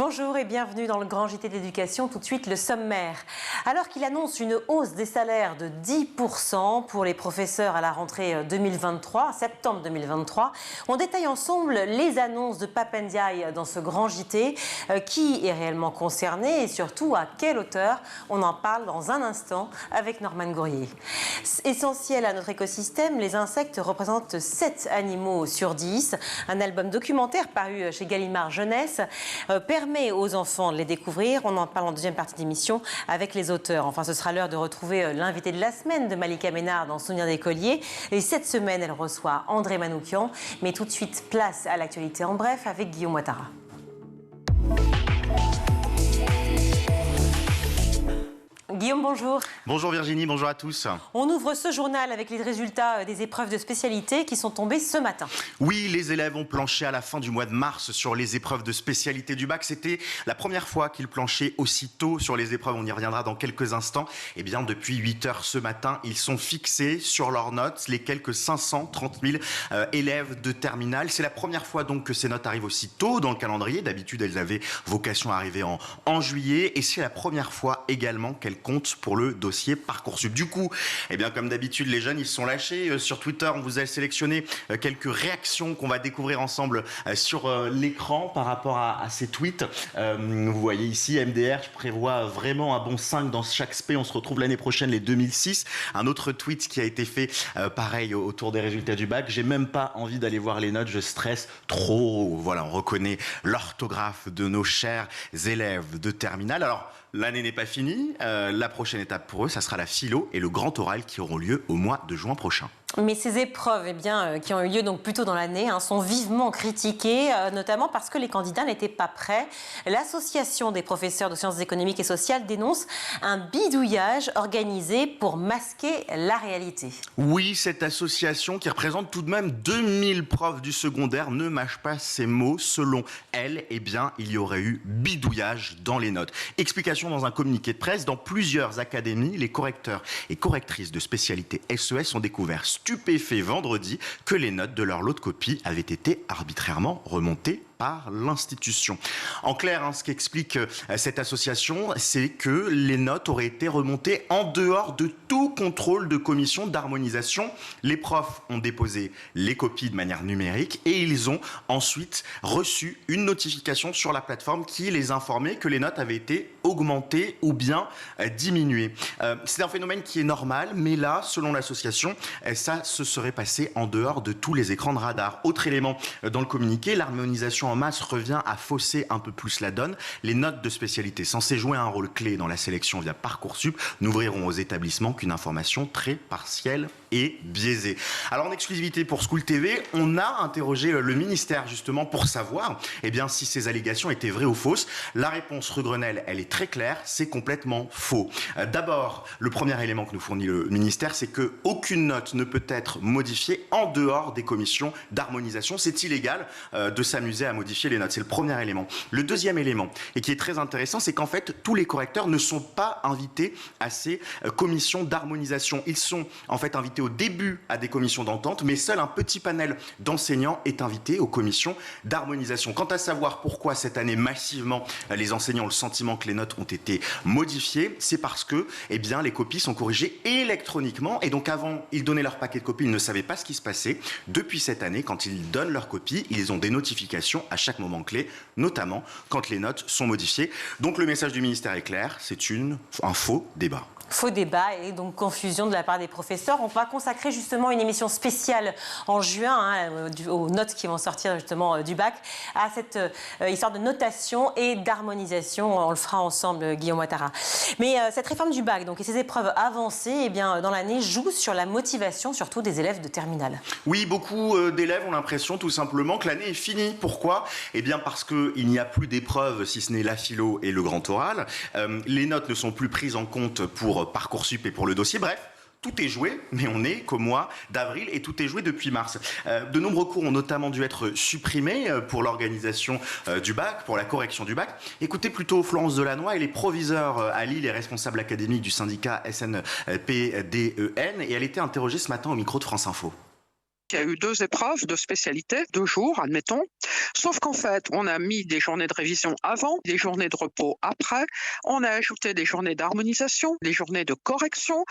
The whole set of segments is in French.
Bonjour et bienvenue dans le Grand JT d'éducation. Tout de suite, le sommaire. Alors qu'il annonce une hausse des salaires de 10% pour les professeurs à la rentrée 2023, septembre 2023, on détaille ensemble les annonces de Pape Ndiaye dans ce Grand JT. Qui est réellement concerné et surtout à quelle hauteur? On en parle dans un instant avec Norman Gourrier. Essentiel à notre écosystème, les insectes représentent 7 animaux sur 10. Un album documentaire paru chez Gallimard Jeunesse permet aux enfants de les découvrir. On en parle en deuxième partie d'émission avec les auteurs. Enfin, ce sera l'heure de retrouver l'invité de la semaine de Malika Ménard dans Souvenirs d'écolier. Et cette semaine, elle reçoit André Manoukian. Mais tout de suite, place à l'actualité en bref avec Guillaume Ouattara. Guillaume, bonjour. Bonjour Virginie, bonjour à tous. On ouvre ce journal avec les résultats des épreuves de spécialité qui sont tombés ce matin. Oui, les élèves ont planché à la fin du mois de mars sur les épreuves de spécialité du bac. C'était la première fois qu'ils planchaient aussi tôt sur les épreuves. On y reviendra dans quelques instants. Eh bien, depuis 8 heures ce matin, ils sont fixés sur leurs notes, les quelques 530 000 élèves de terminale. C'est la première fois donc que ces notes arrivent aussi tôt dans le calendrier. D'habitude, elles avaient vocation à arriver en juillet. Et c'est la première fois également qu'elles compte pour le dossier Parcoursup. Du coup, eh bien, comme d'habitude, les jeunes, ils se sont lâchés. Sur Twitter, on vous a sélectionné quelques réactions qu'on va découvrir ensemble sur l'écran par rapport à ces tweets. Vous voyez ici, MDR, je prévois vraiment un bon 5 dans chaque spé. On se retrouve l'année prochaine, les 2006. Un autre tweet qui a été fait, pareil, autour des résultats du bac. J'ai même pas envie d'aller voir les notes, je stresse trop. Voilà, on reconnaît l'orthographe de nos chers élèves de terminale. Alors, l'année n'est pas finie. La prochaine étape pour eux, ça sera la philo et le grand oral qui auront lieu au mois de juin prochain. Mais ces épreuves qui ont eu lieu donc plus tôt dans l'année sont vivement critiquées, notamment parce que les candidats n'étaient pas prêts. L'association des professeurs de sciences économiques et sociales dénonce un bidouillage organisé pour masquer la réalité. Oui, cette association qui représente tout de même 2000 profs du secondaire ne mâche pas ses mots. Selon elle, eh bien, il y aurait eu bidouillage dans les notes. Explication dans un communiqué de presse. Dans plusieurs académies, les correcteurs et correctrices de spécialité SES ont découvert stupéfaits vendredi que les notes de leur lot de copie avaient été arbitrairement remontées par l'institution. En clair, ce qu'explique cette association, c'est que les notes auraient été remontées en dehors de tout contrôle de commission d'harmonisation. Les profs ont déposé les copies de manière numérique et ils ont ensuite reçu une notification sur la plateforme qui les informait que les notes avaient été augmentées ou bien diminuées. C'est un phénomène qui est normal, mais là, selon l'association, ça se serait passé en dehors de tous les écrans de radar. Autre élément dans le communiqué, l'harmonisation en masse revient à fausser un peu plus la donne. Les notes de spécialité censées jouer un rôle clé dans la sélection via Parcoursup n'ouvriront aux établissements qu'une information très partielle et biaisée. Alors en exclusivité pour School TV, on a interrogé le ministère justement pour savoir si ces allégations étaient vraies ou fausses. La réponse Grenelle, elle est très claire, c'est complètement faux. D'abord, le premier élément que nous fournit le ministère, c'est que aucune note ne peut être modifiée en dehors des commissions d'harmonisation. C'est illégal de s'amuser à modifier les notes. C'est le premier élément. Le deuxième élément, et qui est très intéressant, c'est qu'en fait, tous les correcteurs ne sont pas invités à ces commissions d'harmonisation. Ils sont en fait invités au début à des commissions d'entente, mais seul un petit panel d'enseignants est invité aux commissions d'harmonisation. Quant à savoir pourquoi cette année, massivement, les enseignants ont le sentiment que les notes ont été modifiées, c'est parce que les copies sont corrigées électroniquement. Et donc avant, ils donnaient leur paquet de copies, ils ne savaient pas ce qui se passait. Depuis cette année, quand ils donnent leurs copies, ils ont des notifications à chaque moment clé, notamment quand les notes sont modifiées. Donc le message du ministère est clair, c'est un faux débat. Faux débat et donc confusion de la part des professeurs. On va consacrer justement une émission spéciale en juin aux notes qui vont sortir justement du bac, à cette histoire de notation et d'harmonisation. On le fera ensemble, Guillaume Ouattara. Mais cette réforme du bac donc, et ces épreuves avancées dans l'année jouent sur la motivation surtout des élèves de terminale. Oui, beaucoup d'élèves ont l'impression tout simplement que l'année est finie. Pourquoi ? Parce qu'il n'y a plus d'épreuves si ce n'est la philo et le grand oral. Les notes ne sont plus prises en compte pour Parcoursup et pour le dossier. Bref, tout est joué, mais on est qu'au mois d'avril et tout est joué depuis mars. De nombreux cours ont notamment dû être supprimés pour l'organisation du bac, pour la correction du bac. Écoutez plutôt Florence Delannoy, elle est proviseure à Lille et responsable académique du syndicat SNPDEN et elle était interrogée ce matin au micro de France Info. Il y a eu 2 épreuves de spécialité, 2 jours, admettons. Sauf qu'en fait, on a mis des journées de révision avant, des journées de repos après. On a ajouté des journées d'harmonisation, des journées de correction.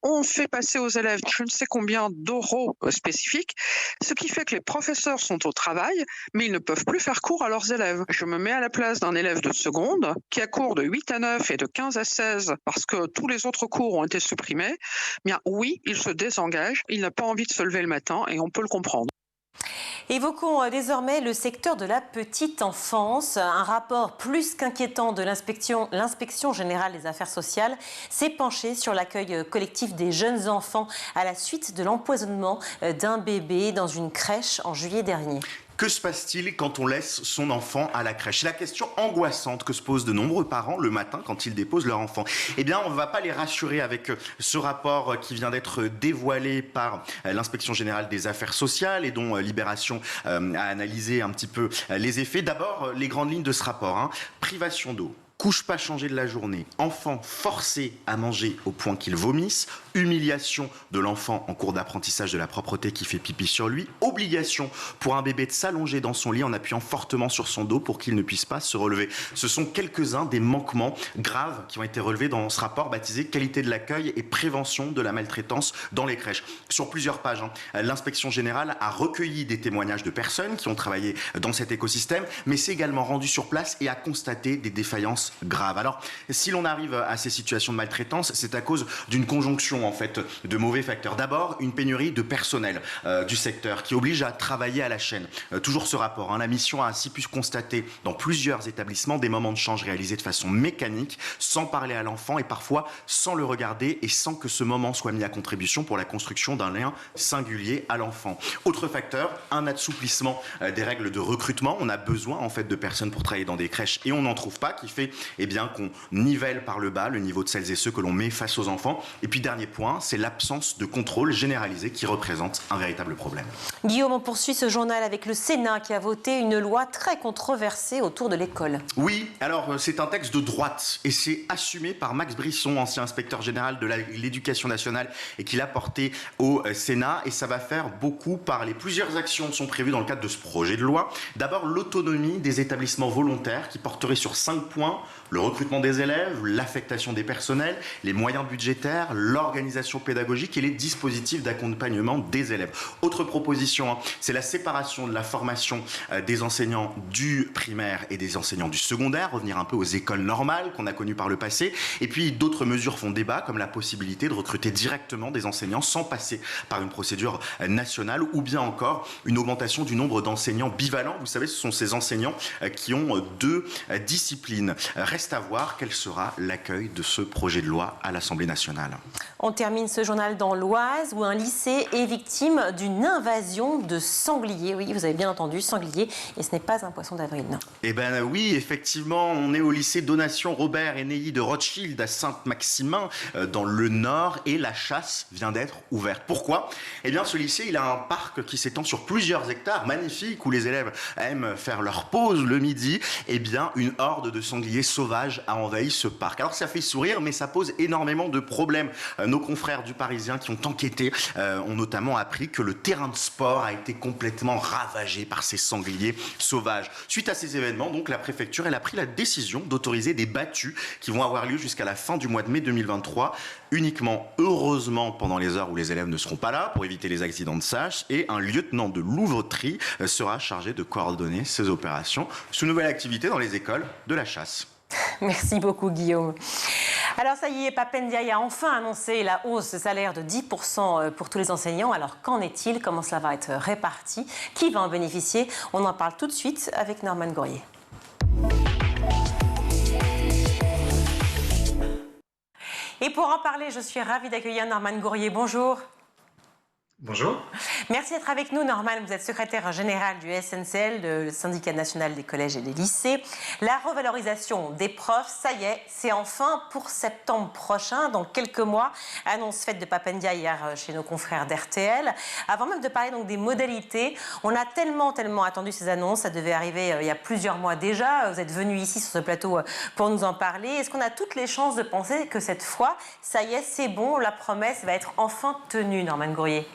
On fait passer aux élèves je ne sais combien d'euros spécifiques, ce qui fait que les professeurs sont au travail, mais ils ne peuvent plus faire cours à leurs élèves. Je me mets à la place d'un élève de seconde qui a cours de 8 à 9 et de 15 à 16 parce que tous les autres cours ont été supprimés. Bien oui, il se désengage, il n'a pas envie de se lever le matin et on peut le comprendre. Évoquons désormais le secteur de la petite enfance. Un rapport plus qu'inquiétant de l'inspection générale des affaires sociales s'est penché sur l'accueil collectif des jeunes enfants à la suite de l'empoisonnement d'un bébé dans une crèche en juillet dernier. Que se passe-t-il quand on laisse son enfant à la crèche? C'est la question angoissante que se posent de nombreux parents le matin quand ils déposent leur enfant. Eh bien, on ne va pas les rassurer avec ce rapport qui vient d'être dévoilé par l'inspection générale des affaires sociales et dont Libération a analysé un petit peu les effets. D'abord, les grandes lignes de ce rapport. Privation d'eau. Couche pas changée de la journée, enfant forcé à manger au point qu'il vomisse, humiliation de l'enfant en cours d'apprentissage de la propreté qui fait pipi sur lui, obligation pour un bébé de s'allonger dans son lit en appuyant fortement sur son dos pour qu'il ne puisse pas se relever. Ce sont quelques-uns des manquements graves qui ont été relevés dans ce rapport baptisé Qualité de l'accueil et prévention de la maltraitance dans les crèches. Sur plusieurs pages, l'inspection générale a recueilli des témoignages de personnes qui ont travaillé dans cet écosystème, mais s'est également rendu sur place et a constaté des défaillances grave. Alors, si l'on arrive à ces situations de maltraitance, c'est à cause d'une conjonction en fait de mauvais facteurs. D'abord, une pénurie de personnel du secteur qui oblige à travailler à la chaîne. Toujours ce rapport, la mission a ainsi pu constater dans plusieurs établissements des moments de change réalisés de façon mécanique, sans parler à l'enfant et parfois sans le regarder et sans que ce moment soit mis à contribution pour la construction d'un lien singulier à l'enfant. Autre facteur, un assouplissement des règles de recrutement. On a besoin en fait de personnes pour travailler dans des crèches et on n'en trouve pas, qui fait qu'on nivelle par le bas le niveau de celles et ceux que l'on met face aux enfants. Et puis dernier point, c'est l'absence de contrôle généralisé qui représente un véritable problème. Guillaume, on poursuit ce journal avec le Sénat qui a voté une loi très controversée autour de l'école. Oui, alors c'est un texte de droite et c'est assumé par Max Brisson, ancien inspecteur général de l'éducation nationale et qui l'a porté au Sénat, et ça va faire beaucoup parler. Plusieurs actions sont prévues dans le cadre de ce projet de loi. D'abord, l'autonomie des établissements volontaires qui porterait sur 5 points: le recrutement des élèves, l'affectation des personnels, les moyens budgétaires, l'organisation pédagogique et les dispositifs d'accompagnement des élèves. Autre proposition, c'est la séparation de la formation des enseignants du primaire et des enseignants du secondaire, revenir un peu aux écoles normales qu'on a connues par le passé. Et puis d'autres mesures font débat, comme la possibilité de recruter directement des enseignants sans passer par une procédure nationale, ou bien encore une augmentation du nombre d'enseignants bivalents. Vous savez, ce sont ces enseignants qui ont 2 disciplines. Reste à voir quel sera l'accueil de ce projet de loi à l'Assemblée nationale. On termine ce journal dans l'Oise où un lycée est victime d'une invasion de sangliers. Oui, vous avez bien entendu, sangliers, et ce n'est pas un poisson d'avril. Eh bien oui, effectivement, on est au lycée Donation Robert et Neuilly de Rothschild à Saint-Maximin dans le Nord, et la chasse vient d'être ouverte. Pourquoi? Eh bien ce lycée, il a un parc qui s'étend sur plusieurs hectares, magnifique, où les élèves aiment faire leur pause le midi. Eh bien une horde de sangliers sauvages a envahi ce parc. Alors ça fait sourire, mais ça pose énormément de problèmes. Nos confrères du Parisien qui ont enquêté ont notamment appris que le terrain de sport a été complètement ravagé par ces sangliers sauvages. Suite à ces événements, donc, la préfecture a pris la décision d'autoriser des battues qui vont avoir lieu jusqu'à la fin du mois de mai 2023, uniquement, heureusement, pendant les heures où les élèves ne seront pas là pour éviter les accidents de chasse, et un lieutenant de louveterie sera chargé de coordonner ces opérations. C'est une nouvelle activité dans les écoles de la chasse. Merci beaucoup Guillaume. Alors ça y est, Pap Ndiaye a enfin annoncé la hausse de salaire de 10% pour tous les enseignants. Alors qu'en est-il? Comment cela va être réparti? Qui va en bénéficier? On en parle tout de suite avec Norman Gourrier. Et pour en parler, je suis ravie d'accueillir Norman Gourrier. Bonjour. Bonjour. Merci d'être avec nous, Norman. Vous êtes secrétaire général du SNCL, le syndicat national des collèges et des lycées. La revalorisation des profs, ça y est, c'est enfin pour septembre prochain, dans quelques mois. Annonce faite de Pap Ndiaye hier chez nos confrères d'RTL. Avant même de parler donc des modalités, on a tellement attendu ces annonces. Ça devait arriver il y a plusieurs mois déjà. Vous êtes venu ici sur ce plateau pour nous en parler. Est-ce qu'on a toutes les chances de penser que cette fois, ça y est, c'est bon, la promesse va être enfin tenue, Norman Gourrier?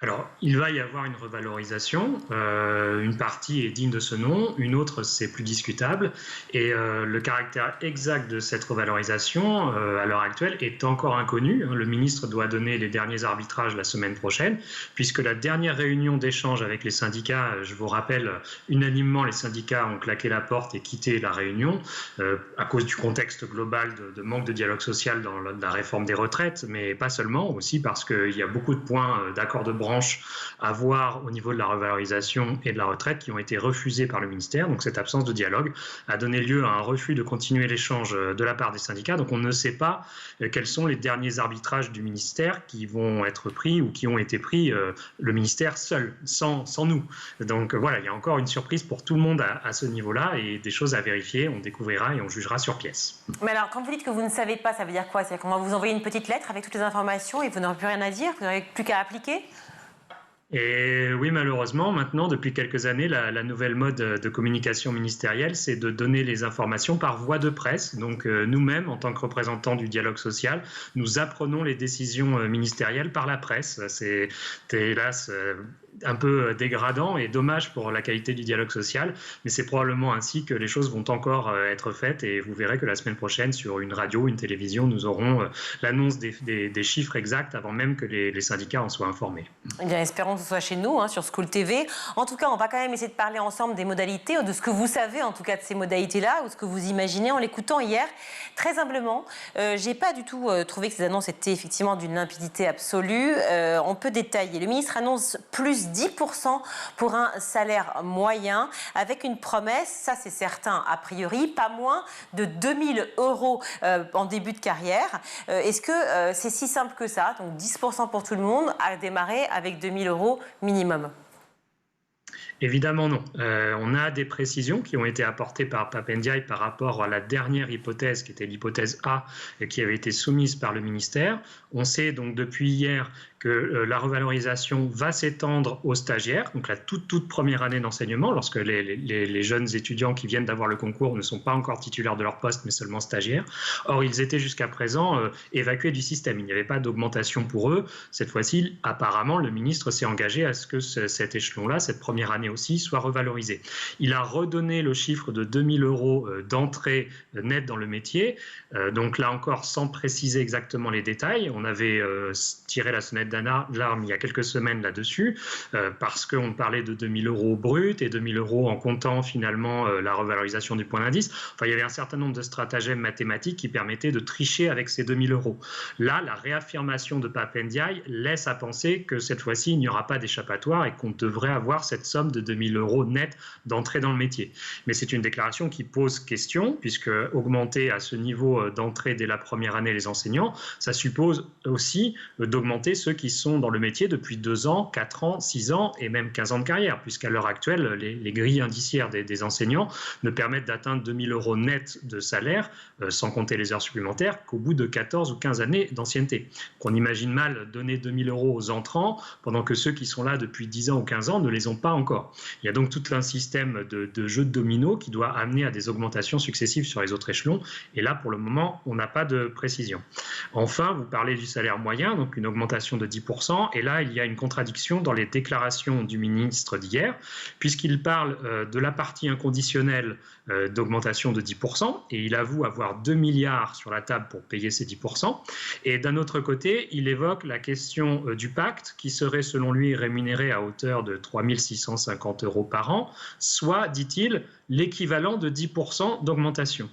Alors, il va y avoir une revalorisation. Une partie est digne de ce nom, une autre, c'est plus discutable. Et le caractère exact de cette revalorisation, à l'heure actuelle, est encore inconnu. Le ministre doit donner les derniers arbitrages la semaine prochaine, puisque la dernière réunion d'échange avec les syndicats, je vous rappelle, unanimement, les syndicats ont claqué la porte et quitté la réunion à cause du contexte global de manque de dialogue social dans la réforme des retraites, mais pas seulement, aussi parce qu'il y a beaucoup de points d'accord de branche à voir au niveau de la revalorisation et de la retraite qui ont été refusés par le ministère. Donc cette absence de dialogue a donné lieu à un refus de continuer l'échange de la part des syndicats. Donc on ne sait pas quels sont les derniers arbitrages du ministère qui vont être pris ou qui ont été pris le ministère seul, sans nous. Donc voilà, il y a encore une surprise pour tout le monde à ce niveau-là et des choses à vérifier. On découvrira et on jugera sur pièce. Mais alors, quand vous dites que vous ne savez pas, ça veut dire quoi? C'est-à-dire qu'on va vous envoyer une petite lettre avec toutes les informations et vous n'aurez plus rien à dire? Vous n'aurez plus qu'à appliquer? Et oui, malheureusement, maintenant, depuis quelques années, la nouvelle mode de communication ministérielle, c'est de donner les informations par voie de presse. Donc nous-mêmes, en tant que représentants du dialogue social, nous apprenons les décisions ministérielles par la presse. C'est hélas un peu dégradant et dommage pour la qualité du dialogue social, mais c'est probablement ainsi que les choses vont encore être faites et vous verrez que la semaine prochaine, sur une radio, une télévision, nous aurons l'annonce des chiffres exacts avant même que les syndicats en soient informés. Eh bien, espérons que ce soit chez nous, sur School TV. En tout cas, on va quand même essayer de parler ensemble des modalités, ou de ce que vous savez en tout cas de ces modalités-là, ou ce que vous imaginez en l'écoutant hier. Très humblement, j'ai pas du tout trouvé que ces annonces étaient effectivement d'une limpidité absolue. On peut détailler. Le ministre annonce plus 10% pour un salaire moyen, avec une promesse, ça c'est certain a priori, pas moins de 2000 € en début de carrière. Est-ce que c'est si simple que ça? Donc 10% pour tout le monde, à démarrer avec 2000 € minimum? Évidemment non. On a des précisions qui ont été apportées par Pape Ndiaye par rapport à la dernière hypothèse, qui était l'hypothèse A, qui avait été soumise par le ministère. On sait donc depuis hier que la revalorisation va s'étendre aux stagiaires, donc la toute première année d'enseignement, lorsque les jeunes étudiants qui viennent d'avoir le concours ne sont pas encore titulaires de leur poste, mais seulement stagiaires. Or, ils étaient jusqu'à présent évacués du système. Il n'y avait pas d'augmentation pour eux. Cette fois-ci, apparemment, le ministre s'est engagé à ce que cet échelon-là, cette première année aussi, soit revalorisé. Il a redonné le chiffre de 2000 € d'entrée nette dans le métier, donc là encore sans préciser exactement les détails. On avait tiré la sonnette d'alarme il y a quelques semaines là-dessus, parce qu'on parlait de 2000 € bruts et 2000 € en comptant finalement la revalorisation du point d'indice. Enfin, il y avait un certain nombre de stratagèmes mathématiques qui permettaient de tricher avec ces 2000 €. Là, la réaffirmation de Pape Ndiaye laisse à penser que cette fois-ci, il n'y aura pas d'échappatoire et qu'on devrait avoir cette somme de 2000 € net d'entrée dans le métier. Mais c'est une déclaration qui pose question, puisque augmenter à ce niveau d'entrée dès la première année les enseignants, ça suppose aussi d'augmenter ceux qui sont dans le métier depuis 2 ans, 4 ans, 6 ans et même 15 ans de carrière, puisqu'à l'heure actuelle, les grilles indiciaires des enseignants ne permettent d'atteindre 2000 € net de salaire, sans compter les heures supplémentaires, qu'au bout de 14 ou 15 années d'ancienneté. On imagine mal donner 2000 € aux entrants, pendant que ceux qui sont là depuis 10 ans ou 15 ans ne les ont pas encore. Il y a donc tout un système de jeu de domino qui doit amener à des augmentations successives sur les autres échelons, et là, pour le moment, on n'a pas de précision. Enfin, vous parlez du salaire moyen, donc une augmentation de 10%, et là, il y a une contradiction dans les déclarations du ministre d'hier, puisqu'il parle de la partie inconditionnelle d'augmentation de 10%, et il avoue avoir 2 milliards sur la table pour payer ces 10%, et d'un autre côté, il évoque la question du pacte, qui serait selon lui rémunéré à hauteur de 3 650 € par an, soit, dit-il, l'équivalent de 10% d'augmentation.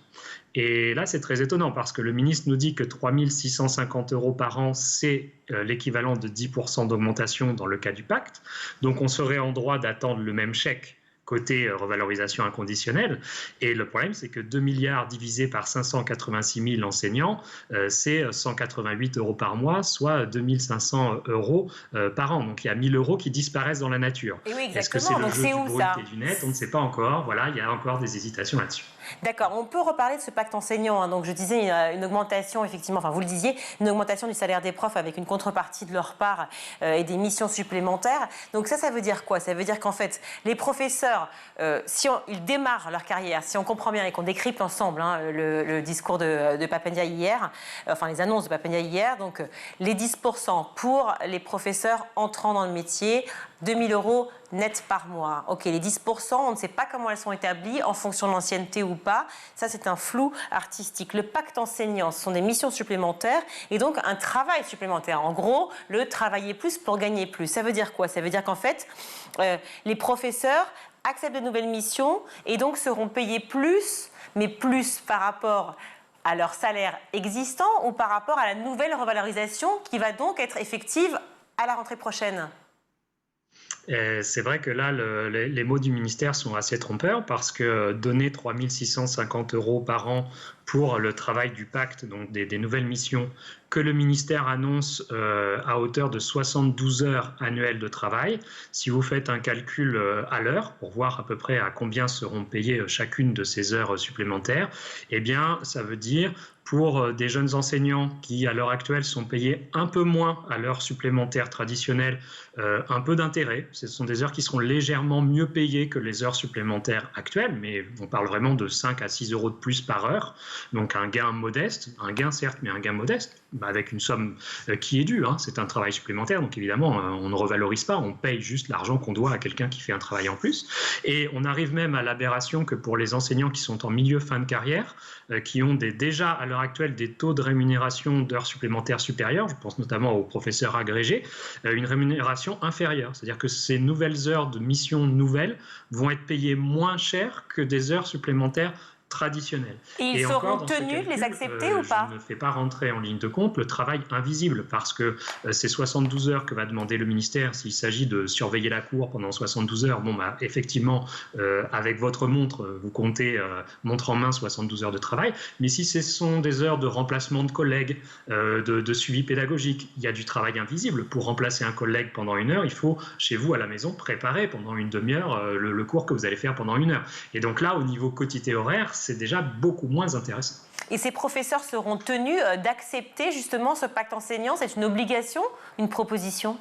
Et là, c'est très étonnant parce que le ministre nous dit que 3 650 € par an, c'est l'équivalent de 10% d'augmentation dans le cas du pacte. Donc, on serait en droit d'attendre le même chèque côté revalorisation inconditionnelle. Et le problème, c'est que 2 milliards divisé par 586 000 enseignants, c'est 188 € par mois, soit 2 500 € par an. Donc il y a 1 000 € qui disparaissent dans la nature. Et oui, exactement. Est-ce que c'est le donc jeu c'est du où brut ça? et du net? On ne sait pas encore. Voilà, il y a encore des hésitations là-dessus. D'accord, on peut reparler de ce pacte enseignant, hein. Donc je disais une augmentation, effectivement, enfin vous le disiez, une augmentation du salaire des profs avec une contrepartie de leur part et des missions supplémentaires. Donc ça veut dire quoi? Ça veut dire qu'en fait, les professeurs, ils démarrent leur carrière, si on comprend bien et qu'on décrypte ensemble le discours de Pap Ndiaye hier, enfin les annonces de Pap Ndiaye hier, donc les 10% pour les professeurs entrant dans le métier, 2 000 € net par mois. Ok, les 10%, on ne sait pas comment elles sont établies, en fonction de l'ancienneté ou pas. Ça, c'est un flou artistique. Le pacte enseignant, ce sont des missions supplémentaires et donc un travail supplémentaire. En gros, le travailler plus pour gagner plus. Ça veut dire quoi? Ça veut dire qu'en fait, les professeurs acceptent de nouvelles missions et donc seront payés plus, mais plus par rapport à leur salaire existant ou par rapport à la nouvelle revalorisation qui va donc être effective à la rentrée prochaine. C'est vrai que là, les mots du ministère sont assez trompeurs parce que donner 3 650 € par an pour le travail du pacte, donc des nouvelles missions que le ministère annonce à hauteur de 72 heures annuelles de travail. Si vous faites un calcul à l'heure pour voir à peu près à combien seront payées chacune de ces heures supplémentaires, eh bien, ça veut dire pour des jeunes enseignants qui, à l'heure actuelle, sont payés un peu moins à l'heure supplémentaire traditionnelle, un peu d'intérêt. Ce sont des heures qui seront légèrement mieux payées que les heures supplémentaires actuelles, mais on parle vraiment de 5 à 6 € de plus par heure. Donc un gain modeste, un gain certes, mais un gain modeste, avec une somme qui est due. C'est un travail supplémentaire, donc évidemment, on ne revalorise pas, on paye juste l'argent qu'on doit à quelqu'un qui fait un travail en plus. Et on arrive même à l'aberration que pour les enseignants qui sont en milieu fin de carrière, qui ont déjà à l'heure actuelle des taux de rémunération d'heures supplémentaires supérieurs, je pense notamment aux professeurs agrégés, une rémunération inférieure. C'est-à-dire que ces nouvelles heures de mission nouvelles vont être payées moins cher que des heures supplémentaires traditionnels. Et ils seront tenus de les accepter ou pas? Je ne fais pas rentrer en ligne de compte le travail invisible parce que ces 72 heures que va demander le ministère, s'il s'agit de surveiller la cour pendant 72 heures, effectivement, avec votre montre, vous comptez montre en main 72 heures de travail, mais si ce sont des heures de remplacement de collègues, de suivi pédagogique, il y a du travail invisible. Pour remplacer un collègue pendant 1 heure, il faut, chez vous à la maison, préparer pendant une demi-heure le cours que vous allez faire pendant 1 heure. Et donc là, au niveau quotité horaire, c'est déjà beaucoup moins intéressant. Et ces professeurs seront tenus d'accepter justement ce pacte enseignant? C'est une obligation, une proposition?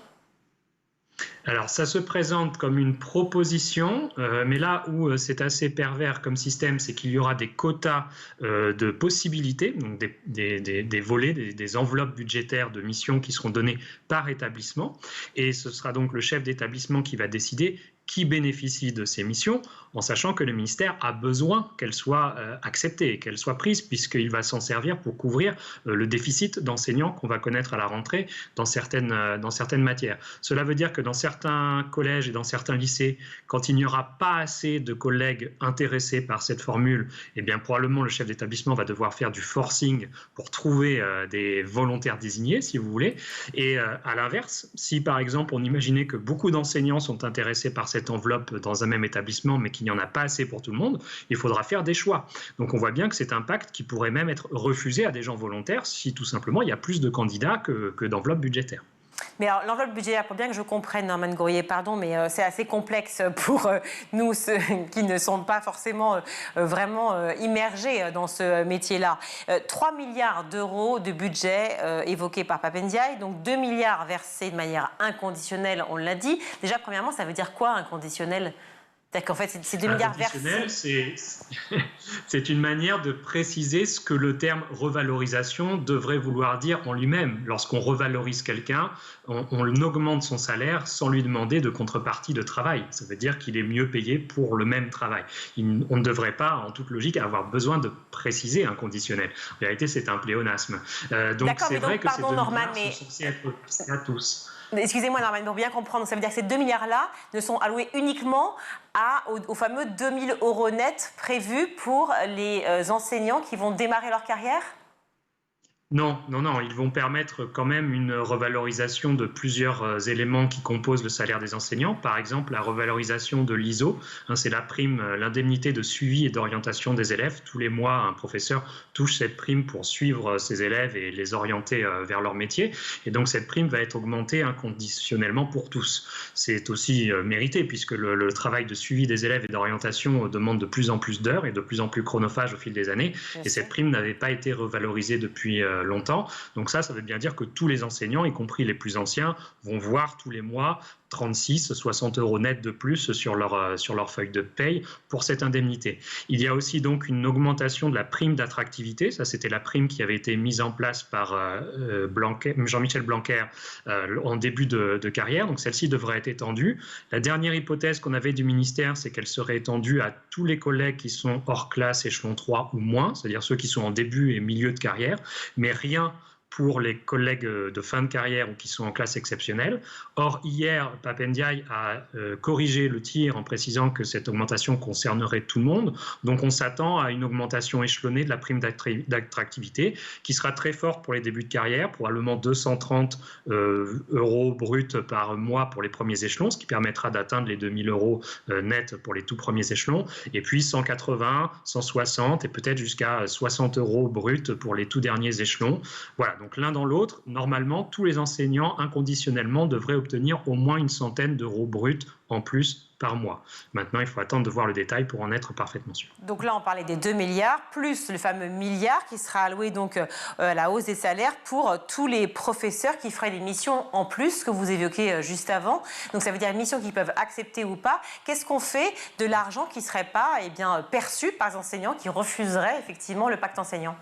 Alors, ça se présente comme une proposition, mais là où c'est assez pervers comme système, c'est qu'il y aura des quotas de possibilités, donc des volets, des enveloppes budgétaires de missions qui seront données par établissement. Et ce sera donc le chef d'établissement qui va décider qui bénéficie de ces missions, en sachant que le ministère a besoin qu'elles soient acceptées, qu'elles soient prises, puisqu'il va s'en servir pour couvrir le déficit d'enseignants qu'on va connaître à la rentrée dans certaines matières. Cela veut dire que dans certains collèges et dans certains lycées, quand il n'y aura pas assez de collègues intéressés par cette formule, eh bien probablement le chef d'établissement va devoir faire du forcing pour trouver des volontaires désignés, si vous voulez. Et à l'inverse, si par exemple on imaginait que beaucoup d'enseignants sont intéressés par cette enveloppe dans un même établissement, mais qu'il n'y en a pas assez pour tout le monde, il faudra faire des choix. Donc on voit bien que c'est un pacte qui pourrait même être refusé à des gens volontaires si tout simplement il y a plus de candidats que d'enveloppes budgétaires. Mais alors, l'enveloppe budgétaire, pour bien que je comprenne, Norman Gourrier, pardon, mais c'est assez complexe pour nous, ceux qui ne sont pas forcément vraiment immergés dans ce métier-là. 3 milliards d'euros de budget évoqué par Pap Ndiaye, donc 2 milliards versés de manière inconditionnelle, on l'a dit. Déjà, premièrement, ça veut dire quoi, inconditionnel ? C'est-à-dire qu'en fait, c'est 2 milliards versés. C'est une manière de préciser ce que le terme revalorisation devrait vouloir dire en lui-même. Lorsqu'on revalorise quelqu'un, on augmente son salaire sans lui demander de contrepartie de travail. Ça veut dire qu'il est mieux payé pour le même travail. On ne devrait pas, en toute logique, avoir besoin de préciser un conditionnel. En réalité, c'est un pléonasme. Donc c'est vrai que ces 2 milliards sont censés être versés à tous. Excusez-moi, Norman, pour bien comprendre, ça veut dire que ces 2 milliards-là ne sont alloués uniquement aux fameux 2 000 € nets prévus pour les enseignants qui vont démarrer leur carrière ? Non, ils vont permettre quand même une revalorisation de plusieurs éléments qui composent le salaire des enseignants. Par exemple, la revalorisation de l'ISO, c'est la prime, l'indemnité de suivi et d'orientation des élèves. Tous les mois, un professeur touche cette prime pour suivre ses élèves et les orienter vers leur métier. Et donc, cette prime va être augmentée inconditionnellement pour tous. C'est aussi mérité puisque le travail de suivi des élèves et d'orientation demande de plus en plus d'heures et de plus en plus chronophage au fil des années. Et cette prime n'avait pas été revalorisée depuis longtemps. Donc ça veut bien dire que tous les enseignants, y compris les plus anciens, vont voir tous les mois 60 € net de plus sur leur feuille de paye pour cette indemnité. Il y a aussi donc une augmentation de la prime d'attractivité. Ça, c'était la prime qui avait été mise en place par Jean-Michel Blanquer en début de carrière. Donc celle-ci devrait être étendue. La dernière hypothèse qu'on avait du ministère, c'est qu'elle serait étendue à tous les collègues qui sont hors classe échelon 3 ou moins, c'est-à-dire ceux qui sont en début et milieu de carrière, mais rien pour les collègues de fin de carrière ou qui sont en classe exceptionnelle. Or, hier, Pape Ndiaye a corrigé le tir en précisant que cette augmentation concernerait tout le monde. Donc, on s'attend à une augmentation échelonnée de la prime d'attractivité qui sera très forte pour les débuts de carrière, probablement 230 € bruts par mois pour les premiers échelons, ce qui permettra d'atteindre les 2000 € nets pour les tout premiers échelons, et puis 180, 160 et peut-être jusqu'à 60 € bruts pour les tout derniers échelons. Voilà. Donc l'un dans l'autre, normalement, tous les enseignants inconditionnellement devraient obtenir au moins une centaine d'euros bruts en plus par mois. Maintenant, il faut attendre de voir le détail pour en être parfaitement sûr. Donc là, on parlait des 2 milliards, plus le fameux milliard qui sera alloué donc à la hausse des salaires pour tous les professeurs qui feraient des missions en plus que vous évoquez juste avant. Donc ça veut dire des missions qu'ils peuvent accepter ou pas. Qu'est-ce qu'on fait de l'argent qui ne serait pas perçu par les enseignants qui refuseraient effectivement le pacte enseignant ?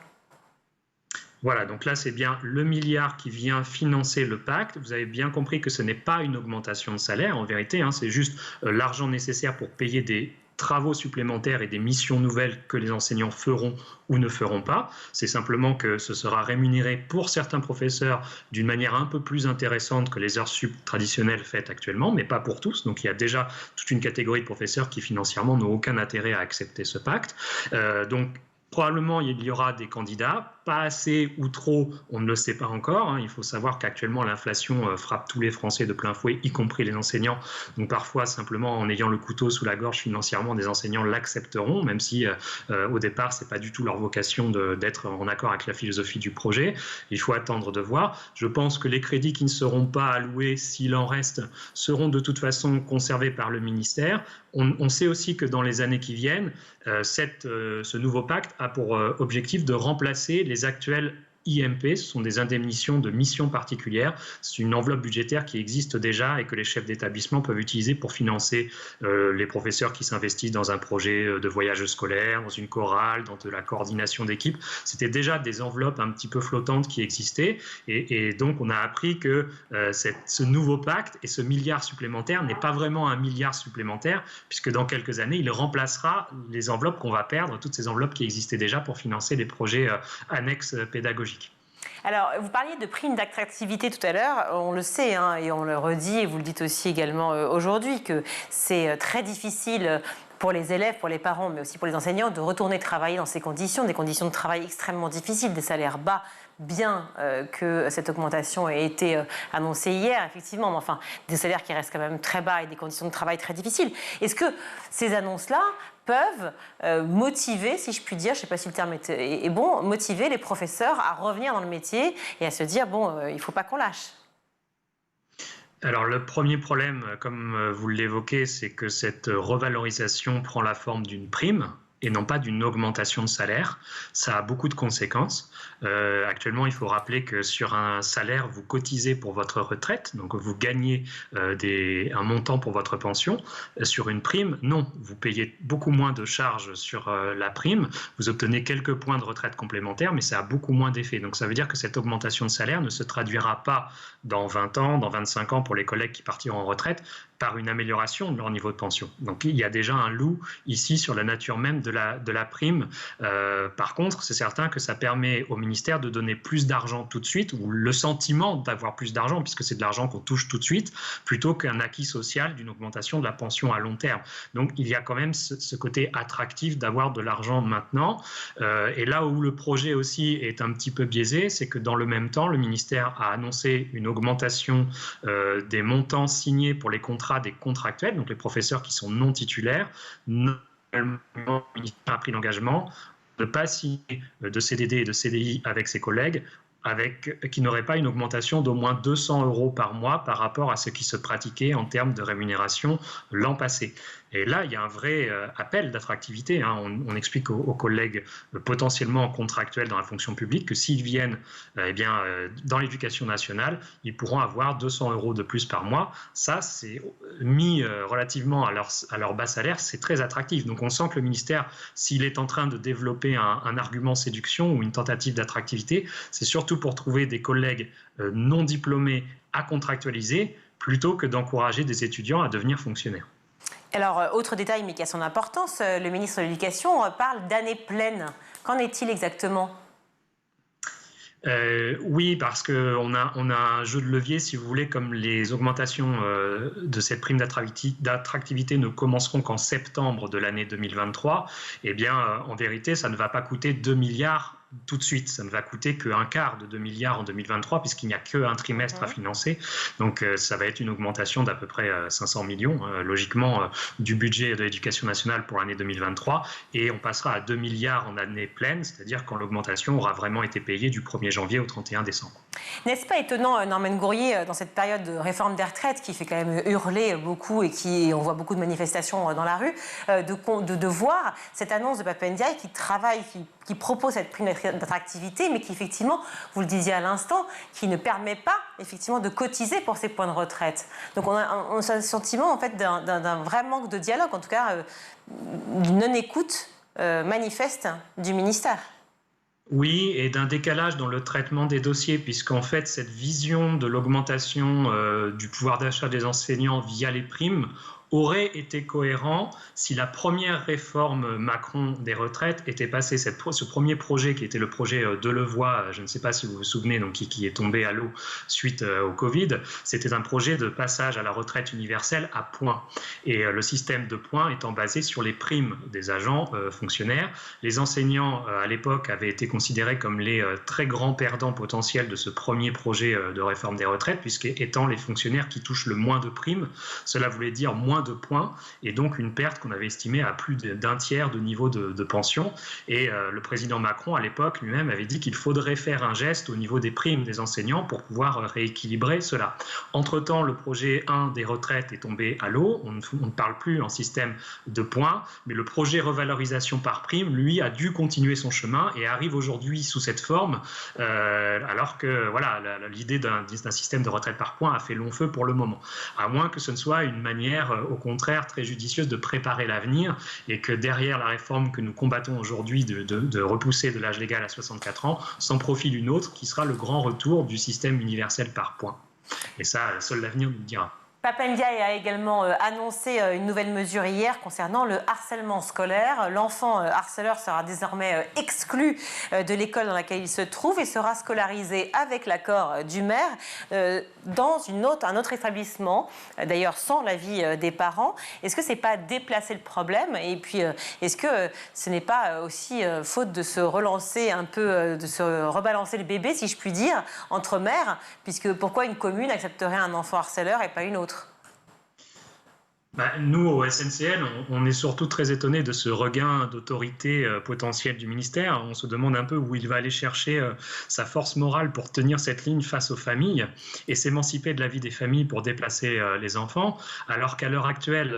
Voilà, donc là, c'est bien le milliard qui vient financer le pacte. Vous avez bien compris que ce n'est pas une augmentation de salaire, en vérité, c'est juste l'argent nécessaire pour payer des travaux supplémentaires et des missions nouvelles que les enseignants feront ou ne feront pas. C'est simplement que ce sera rémunéré pour certains professeurs d'une manière un peu plus intéressante que les heures sup traditionnelles faites actuellement, mais pas pour tous. Donc il y a déjà toute une catégorie de professeurs qui financièrement n'ont aucun intérêt à accepter ce pacte. Probablement, il y aura des candidats, pas assez ou trop, on ne le sait pas encore. Il faut savoir qu'actuellement, l'inflation frappe tous les Français de plein fouet, y compris les enseignants. Donc parfois, simplement, en ayant le couteau sous la gorge financièrement, des enseignants l'accepteront, même si au départ, ce n'est pas du tout leur vocation d'être en accord avec la philosophie du projet. Il faut attendre de voir. Je pense que les crédits qui ne seront pas alloués, s'il en reste, seront de toute façon conservés par le ministère. On sait aussi que dans les années qui viennent, ce nouveau pacte a pour objectif de remplacer les actuels IMP, ce sont des indemnisations de missions particulières. C'est une enveloppe budgétaire qui existe déjà et que les chefs d'établissement peuvent utiliser pour financer les professeurs qui s'investissent dans un projet de voyage scolaire, dans une chorale, dans de la coordination d'équipe. C'était déjà des enveloppes un petit peu flottantes qui existaient et donc on a appris que ce nouveau pacte et ce milliard supplémentaire n'est pas vraiment un milliard supplémentaire puisque dans quelques années, il remplacera les enveloppes qu'on va perdre, toutes ces enveloppes qui existaient déjà pour financer les projets annexes pédagogiques. Alors, vous parliez de prime d'attractivité tout à l'heure, on le sait et on le redit, et vous le dites aussi également aujourd'hui, que c'est très difficile pour les élèves, pour les parents, mais aussi pour les enseignants, de retourner travailler dans ces conditions, des conditions de travail extrêmement difficiles, des salaires bas, bien que cette augmentation ait été annoncée hier, effectivement, mais enfin, des salaires qui restent quand même très bas et des conditions de travail très difficiles. Est-ce que ces annonces-là peuvent motiver, si je puis dire, je ne sais pas si le terme est bon, motiver les professeurs à revenir dans le métier et à se dire, il ne faut pas qu'on lâche? Alors le premier problème, comme vous l'évoquez, c'est que cette revalorisation prend la forme d'une prime et non pas d'une augmentation de salaire. Ça a beaucoup de conséquences. Actuellement, il faut rappeler que sur un salaire, vous cotisez pour votre retraite, donc vous gagnez un montant pour votre pension. Sur une prime, non, vous payez beaucoup moins de charges sur la prime, vous obtenez quelques points de retraite complémentaires, mais ça a beaucoup moins d'effet. Donc ça veut dire que cette augmentation de salaire ne se traduira pas dans 20 ans, dans 25 ans pour les collègues qui partiront en retraite, par une amélioration de leur niveau de pension. Donc il y a déjà un loup ici sur la nature même de la prime. Par contre, c'est certain que ça permet au ministère de donner plus d'argent tout de suite, ou le sentiment d'avoir plus d'argent, puisque c'est de l'argent qu'on touche tout de suite, plutôt qu'un acquis social d'une augmentation de la pension à long terme. Donc il y a quand même ce côté attractif d'avoir de l'argent maintenant. Et là où le projet aussi est un petit peu biaisé, c'est que dans le même temps, le ministère a annoncé une augmentation des montants signés pour les contrats des contractuels, donc les professeurs qui sont non titulaires. Le ministère a pris l'engagement de ne pas signer de CDD et de CDI avec ses collègues qui n'aurait pas une augmentation d'au moins 200 € par mois par rapport à ce qui se pratiquait en termes de rémunération l'an passé. Et là, il y a un vrai appel d'attractivité. On explique aux collègues potentiellement contractuels dans la fonction publique que s'ils viennent dans l'éducation nationale, ils pourront avoir 200 € de plus par mois. Ça, c'est mis relativement à leur bas salaire, c'est très attractif. Donc on sent que le ministère, s'il est en train de développer un argument séduction ou une tentative d'attractivité, c'est surtout pour trouver des collègues non diplômés à contractualiser plutôt que d'encourager des étudiants à devenir fonctionnaires. Alors, autre détail, mais qui a son importance, le ministre de l'Éducation parle d'année pleine. Qu'en est-il exactement ? Oui, parce qu'on a un jeu de levier, si vous voulez, comme les augmentations de cette prime d'attractivité ne commenceront qu'en septembre de l'année 2023, eh bien, en vérité, ça ne va pas coûter 2 milliards tout de suite. Ça ne va coûter qu'un quart de 2 milliards en 2023, puisqu'il n'y a qu'un trimestre à financer. Donc, ça va être une augmentation d'à peu près 500 millions, logiquement, du budget de l'éducation nationale pour l'année 2023. Et on passera à 2 milliards en année pleine, c'est-à-dire quand l'augmentation aura vraiment été payée du 1er janvier au 31 décembre. N'est-ce pas étonnant, Norman Gourrier, dans cette période de réforme des retraites qui fait quand même hurler beaucoup et on voit beaucoup de manifestations dans la rue, de voir cette annonce de Pape Ndiaye qui propose cette prime d'attractivité, mais qui effectivement, vous le disiez à l'instant, qui ne permet pas effectivement de cotiser pour ces points de retraite. Donc on a un sentiment en fait d'un vrai manque de dialogue, en tout cas d'une non-écoute manifeste du ministère. Oui, et d'un décalage dans le traitement des dossiers, puisqu'en fait, cette vision de l'augmentation du pouvoir d'achat des enseignants via les primes aurait été cohérent si la première réforme Macron des retraites était passée. Ce premier projet, qui était le projet Delevoye, je ne sais pas si vous vous souvenez, donc qui est tombé à l'eau suite au Covid, c'était un projet de passage à la retraite universelle à points. Et le système de points étant basé sur les primes des agents fonctionnaires. Les enseignants, à l'époque, avaient été considérés comme les très grands perdants potentiels de ce premier projet de réforme des retraites, puisqu'étant les fonctionnaires qui touchent le moins de primes, cela voulait dire moins de points et donc une perte qu'on avait estimée à plus d'un tiers de niveau de pension. Et le président Macron, à l'époque, lui-même avait dit qu'il faudrait faire un geste au niveau des primes des enseignants pour pouvoir rééquilibrer cela. Entre-temps, le projet 1 des retraites est tombé à l'eau. On ne parle plus en système de points, mais le projet revalorisation par prime, lui, a dû continuer son chemin et arrive aujourd'hui sous cette forme, alors que voilà, l'idée d'un système de retraite par points a fait long feu pour le moment. À moins que ce ne soit une manière au contraire très judicieuse de préparer l'avenir et que derrière la réforme que nous combattons aujourd'hui de repousser de l'âge légal à 64 ans, s'en profile une autre qui sera le grand retour du système universel par points. Et ça, seul l'avenir nous le dira. Pape Ndiaye a également annoncé une nouvelle mesure hier concernant le harcèlement scolaire. L'enfant harceleur sera désormais exclu de l'école dans laquelle il se trouve et sera scolarisé avec l'accord du maire dans un autre établissement, d'ailleurs sans l'avis des parents. Est-ce que ce n'est pas déplacer le problème? Et puis, est-ce que ce n'est pas aussi faute de se relancer un peu, de se rebalancer le bébé, si je puis dire, entre mères, puisque pourquoi une commune accepterait un enfant harceleur et pas une autre? Nous, au SNCL, on est surtout très étonnés de ce regain d'autorité potentielle du ministère. On se demande un peu où il va aller chercher sa force morale pour tenir cette ligne face aux familles et s'émanciper de la vie des familles pour déplacer les enfants, alors qu'à l'heure actuelle,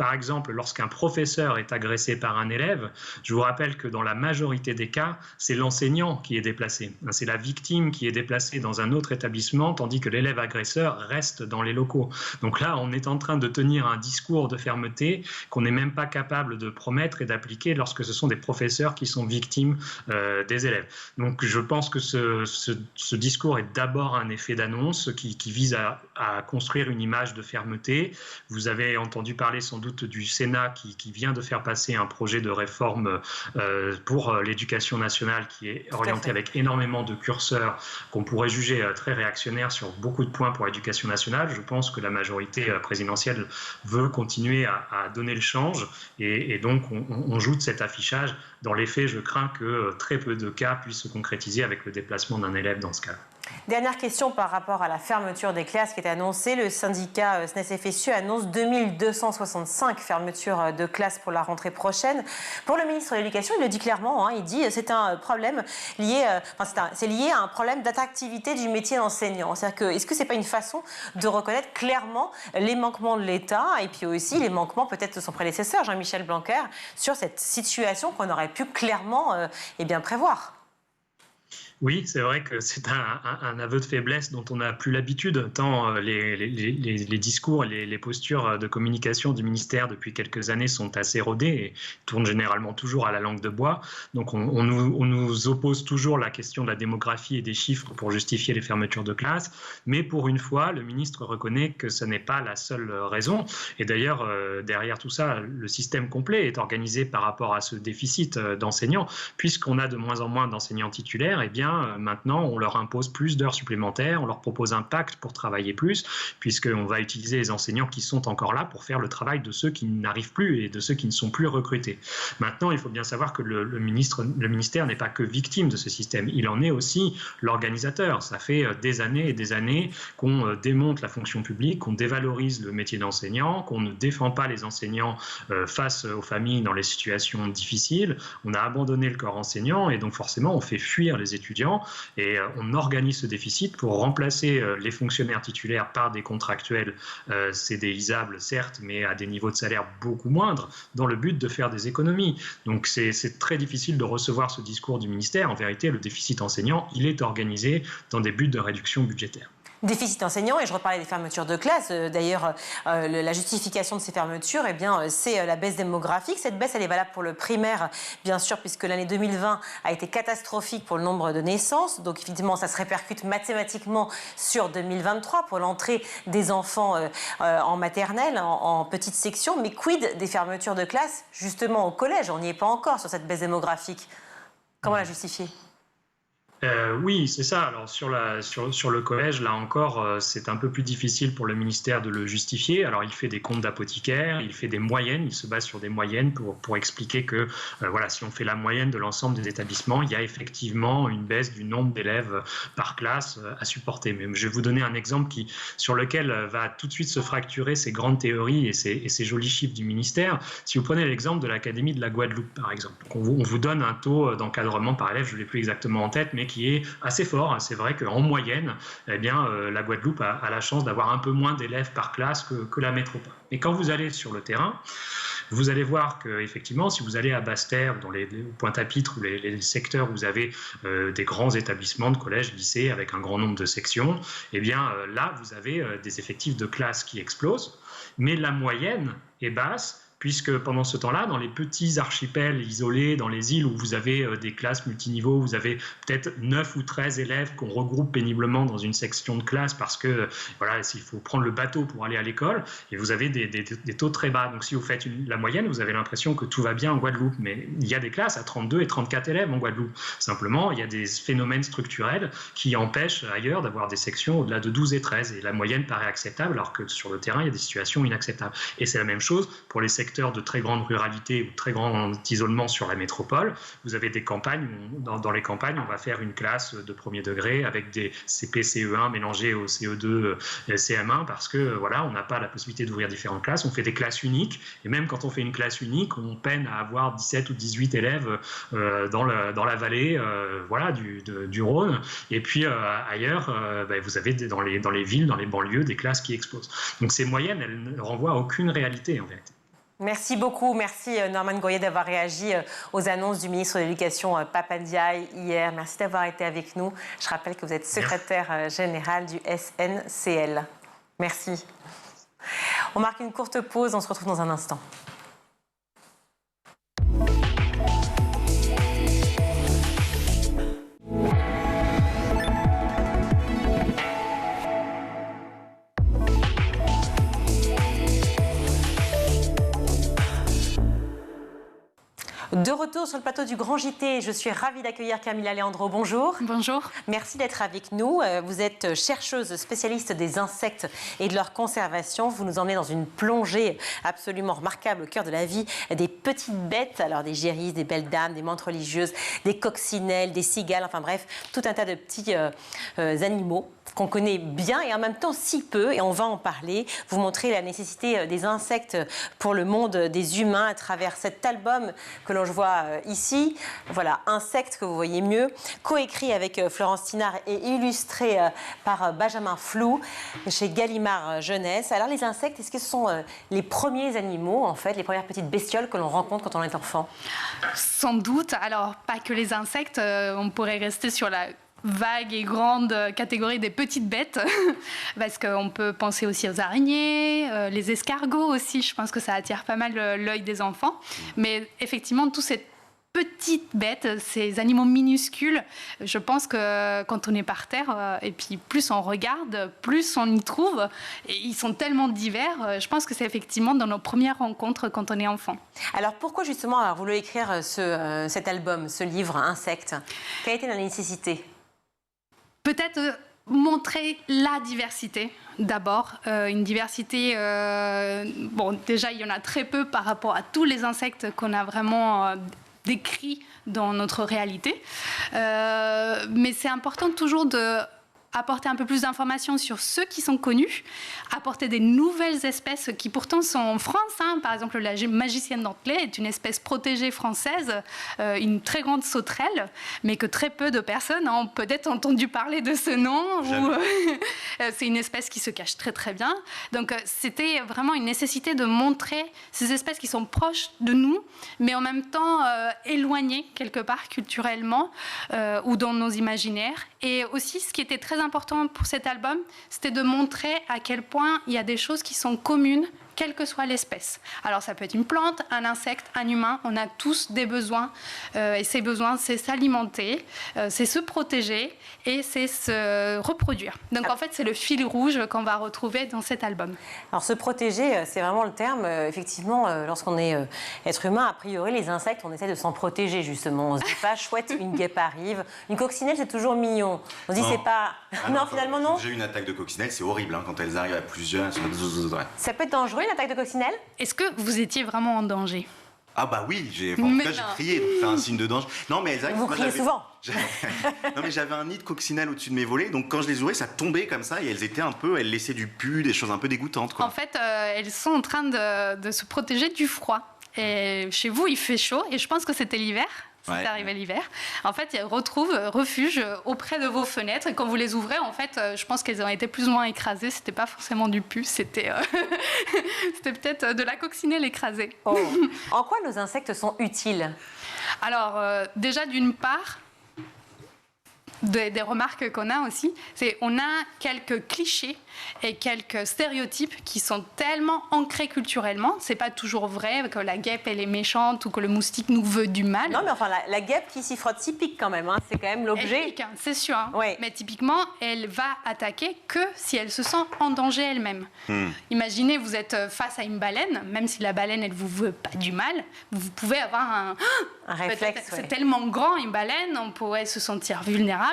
par exemple, lorsqu'un professeur est agressé par un élève, je vous rappelle que dans la majorité des cas, c'est l'enseignant qui est déplacé. C'est la victime qui est déplacée dans un autre établissement, tandis que l'élève agresseur reste dans les locaux. Donc là, on est en train de tenir un discours de fermeté qu'on n'est même pas capable de promettre et d'appliquer lorsque ce sont des professeurs qui sont victimes des élèves. Donc je pense que ce discours est d'abord un effet d'annonce qui vise à construire une image de fermeté. Vous avez entendu parler sans doute du Sénat qui vient de faire passer un projet de réforme pour l'éducation nationale qui est orienté avec énormément de curseurs qu'on pourrait juger très réactionnaires sur beaucoup de points pour l'éducation nationale. Je pense que la majorité présidentielle veut continuer à donner le change et donc on joue de cet affichage. Dans les faits, je crains que très peu de cas puissent se concrétiser avec le déplacement d'un élève dans ce cas. Dernière question par rapport à la fermeture des classes qui est annoncée. Le syndicat SNES-FSU annonce 2265 fermetures de classes pour la rentrée prochaine. Pour le ministre de l'Éducation, il le dit clairement, il dit que c'est un problème lié, c'est lié à un problème d'attractivité du métier d'enseignant. Est-ce que ce n'est pas une façon de reconnaître clairement les manquements de l'État et puis aussi les manquements peut-être de son prédécesseur, Jean-Michel Blanquer, sur cette situation qu'on aurait pu clairement prévoir? Oui, c'est vrai que c'est un aveu de faiblesse dont on n'a plus l'habitude, tant les discours et les postures de communication du ministère depuis quelques années sont assez rodées et tournent généralement toujours à la langue de bois. Donc on nous oppose toujours la question de la démographie et des chiffres pour justifier les fermetures de classes, mais pour une fois, le ministre reconnaît que ce n'est pas la seule raison. Et d'ailleurs, derrière tout ça, le système complet est organisé par rapport à ce déficit d'enseignants, puisqu'on a de moins en moins d'enseignants titulaires, et bien maintenant, on leur impose plus d'heures supplémentaires, on leur propose un pacte pour travailler plus, puisqu'on va utiliser les enseignants qui sont encore là pour faire le travail de ceux qui n'arrivent plus et de ceux qui ne sont plus recrutés. Maintenant, il faut bien savoir que le ministère n'est pas que victime de ce système, il en est aussi l'organisateur. Ça fait des années et des années qu'on démonte la fonction publique, qu'on dévalorise le métier d'enseignant, qu'on ne défend pas les enseignants face aux familles dans les situations difficiles. On a abandonné le corps enseignant et donc forcément, on fait fuir les étudiants et on organise ce déficit pour remplacer les fonctionnaires titulaires par des contractuels CDIsables, certes, mais à des niveaux de salaire beaucoup moindres, dans le but de faire des économies. Donc c'est très difficile de recevoir ce discours du ministère. En vérité, le déficit enseignant, il est organisé dans des buts de réduction budgétaire. Déficit enseignant, et je reparlais des fermetures de classes. D'ailleurs, la justification de ces fermetures, c'est la baisse démographique. Cette baisse, elle est valable pour le primaire, bien sûr, puisque l'année 2020 a été catastrophique pour le nombre de naissances. Donc, évidemment, ça se répercute mathématiquement sur 2023 pour l'entrée des enfants en maternelle, en petite section. Mais quid des fermetures de classes, justement, au collège? On n'y est pas encore sur cette baisse démographique. Comment la justifier? Oui, c'est ça. Alors sur le collège, là encore, c'est un peu plus difficile pour le ministère de le justifier. Alors il fait des comptes d'apothicaire, il fait des moyennes, il se base sur des moyennes pour expliquer que voilà, si on fait la moyenne de l'ensemble des établissements, il y a effectivement une baisse du nombre d'élèves par classe à supporter. Mais je vais vous donner un exemple sur lequel va tout de suite se fracturer ces grandes théories et ces jolis chiffres du ministère. Si vous prenez l'exemple de l'Académie de la Guadeloupe, par exemple, on vous donne un taux d'encadrement par élève, je ne l'ai plus exactement en tête, mais qui est assez fort. C'est vrai qu'en moyenne, la Guadeloupe a la chance d'avoir un peu moins d'élèves par classe que la métropole. Et quand vous allez sur le terrain, vous allez voir qu'effectivement, si vous allez à Basse-Terre, dans les Pointe-à-Pitre ou les secteurs où vous avez des grands établissements de collèges, lycées avec un grand nombre de sections, là, vous avez des effectifs de classe qui explosent, mais la moyenne est basse, puisque pendant ce temps-là, dans les petits archipels isolés, dans les îles où vous avez des classes multiniveaux, vous avez peut-être 9 ou 13 élèves qu'on regroupe péniblement dans une section de classe parce que voilà, s'il faut prendre le bateau pour aller à l'école, et vous avez des taux très bas. Donc si vous faites la moyenne, vous avez l'impression que tout va bien en Guadeloupe, mais il y a des classes à 32 et 34 élèves en Guadeloupe. Simplement, il y a des phénomènes structurels qui empêchent ailleurs d'avoir des sections au-delà de 12 et 13, et la moyenne paraît acceptable, alors que sur le terrain, il y a des situations inacceptables. Et c'est la même chose pour les secteurs de très grande ruralité ou très grand isolement sur la métropole. Vous avez des campagnes, dans les campagnes, on va faire une classe de premier degré avec des CP, CE1 mélangés au CE2, CM1, parce que voilà, on n'a pas la possibilité d'ouvrir différentes classes. On fait des classes uniques, et même quand on fait une classe unique, on peine à avoir 17 ou 18 élèves dans la vallée du Rhône. Et puis ailleurs, vous avez dans les villes, dans les banlieues, des classes qui explosent. Donc ces moyennes, elles ne renvoient à aucune réalité en vérité. Merci beaucoup. Merci Norman Goyer d'avoir réagi aux annonces du ministre de l'Éducation Pap Ndiaye hier. Merci d'avoir été avec nous. Je rappelle que vous êtes secrétaire général du SNCL. Merci. On marque une courte pause, on se retrouve dans un instant. De retour sur le plateau du Grand JT, je suis ravie d'accueillir Camilla Leandro. Bonjour. Bonjour. Merci d'être avec nous. Vous êtes chercheuse spécialiste des insectes et de leur conservation. Vous nous emmenez dans une plongée absolument remarquable au cœur de la vie des petites bêtes. Alors des gérisses, des belles dames, des menthes religieuses, des coccinelles, des cigales, enfin bref, tout un tas de petits animaux qu'on connaît bien et en même temps si peu, et on va en parler. Vous montrez la nécessité des insectes pour le monde des humains à travers cet album que l'on voit ici. Voilà, Insectes, que vous voyez mieux, coécrit avec Florence Tinard et illustré par Benjamin Flou chez Gallimard Jeunesse. Alors les insectes, est-ce que ce sont les premiers animaux, en fait, les premières petites bestioles que l'on rencontre quand on est enfant? Sans doute. Alors, pas que les insectes, on pourrait rester sur la vague et grande catégorie des petites bêtes, parce qu'on peut penser aussi aux araignées, les escargots aussi, je pense que ça attire pas mal l'œil des enfants. Mais effectivement, tous ces petites bêtes, ces animaux minuscules, je pense que quand on est par terre, et puis plus on regarde, plus on y trouve, et ils sont tellement divers, je pense que c'est effectivement dans nos premières rencontres quand on est enfant. Alors pourquoi justement vous voulez écrire cet album, ce livre, Insectes? Quelle a été la nécessité? Peut-être montrer la diversité d'abord, une diversité, bon déjà il y en a très peu par rapport à tous les insectes qu'on a vraiment décrits dans notre réalité, mais c'est important toujours de apporter un peu plus d'informations sur ceux qui sont connus, apporter des nouvelles espèces qui pourtant sont en France. Par exemple, la magicienne dentelée est une espèce protégée française, une très grande sauterelle, mais que très peu de personnes ont peut-être entendu parler de ce nom. C'est une espèce qui se cache très très bien. Donc c'était vraiment une nécessité de montrer ces espèces qui sont proches de nous, mais en même temps éloignées quelque part culturellement ou dans nos imaginaires. Et aussi, ce qui était très important pour cet album, c'était de montrer à quel point il y a des choses qui sont communes, quelle que soit l'espèce. Alors ça peut être une plante, un insecte, un humain, on a tous des besoins, et ces besoins, c'est s'alimenter, c'est se protéger et c'est se reproduire. Donc en fait, c'est le fil rouge qu'on va retrouver dans cet album. Alors se protéger, c'est vraiment le terme. Effectivement, lorsqu'on est être humain, a priori, les insectes, on essaie de s'en protéger justement. On se dit pas, chouette, une guêpe arrive. Une coccinelle, c'est toujours mignon. On se dit, c'est pas... non, finalement, non. J'ai eu une attaque de coccinelle, c'est horrible quand elles arrivent à plusieurs. Ça peut être dangereux, une attaque de coccinelle? Est-ce que vous étiez vraiment en danger? Ah bah oui, en tout cas j'ai crié, donc c'est un signe de danger. Non mais vous criez souvent. Non mais j'avais un nid de coccinelle au-dessus de mes volets, donc quand je les ouvrais, ça tombait comme ça et elles laissaient du pu, des choses un peu dégoûtantes, quoi. En fait, elles sont en train de se protéger du froid. Et chez vous, il fait chaud, et je pense que c'était l'hiver. C'est arrivé l'hiver. En fait, elles retrouvent refuge auprès de vos fenêtres. Et quand vous les ouvrez, en fait, je pense qu'elles ont été plus ou moins écrasées. C'était pas forcément du pu, c'était peut-être de la coccinelle écrasée. Oh. En quoi nos insectes sont utiles? Alors, déjà, d'une part, des remarques qu'on a aussi, c'est on a quelques clichés et quelques stéréotypes qui sont tellement ancrés culturellement. C'est pas toujours vrai que la guêpe elle est méchante ou que le moustique nous veut du mal. Non mais enfin la guêpe qui s'y frotte s'y pique quand même, c'est quand même l'objet. Elle pique, c'est sûr. Oui. Mais typiquement, elle va attaquer que si elle se sent en danger elle-même. Imaginez, vous êtes face à une baleine, même si la baleine elle vous veut pas du mal, vous pouvez avoir un réflexe. C'est tellement grand une baleine, on pourrait se sentir vulnérable.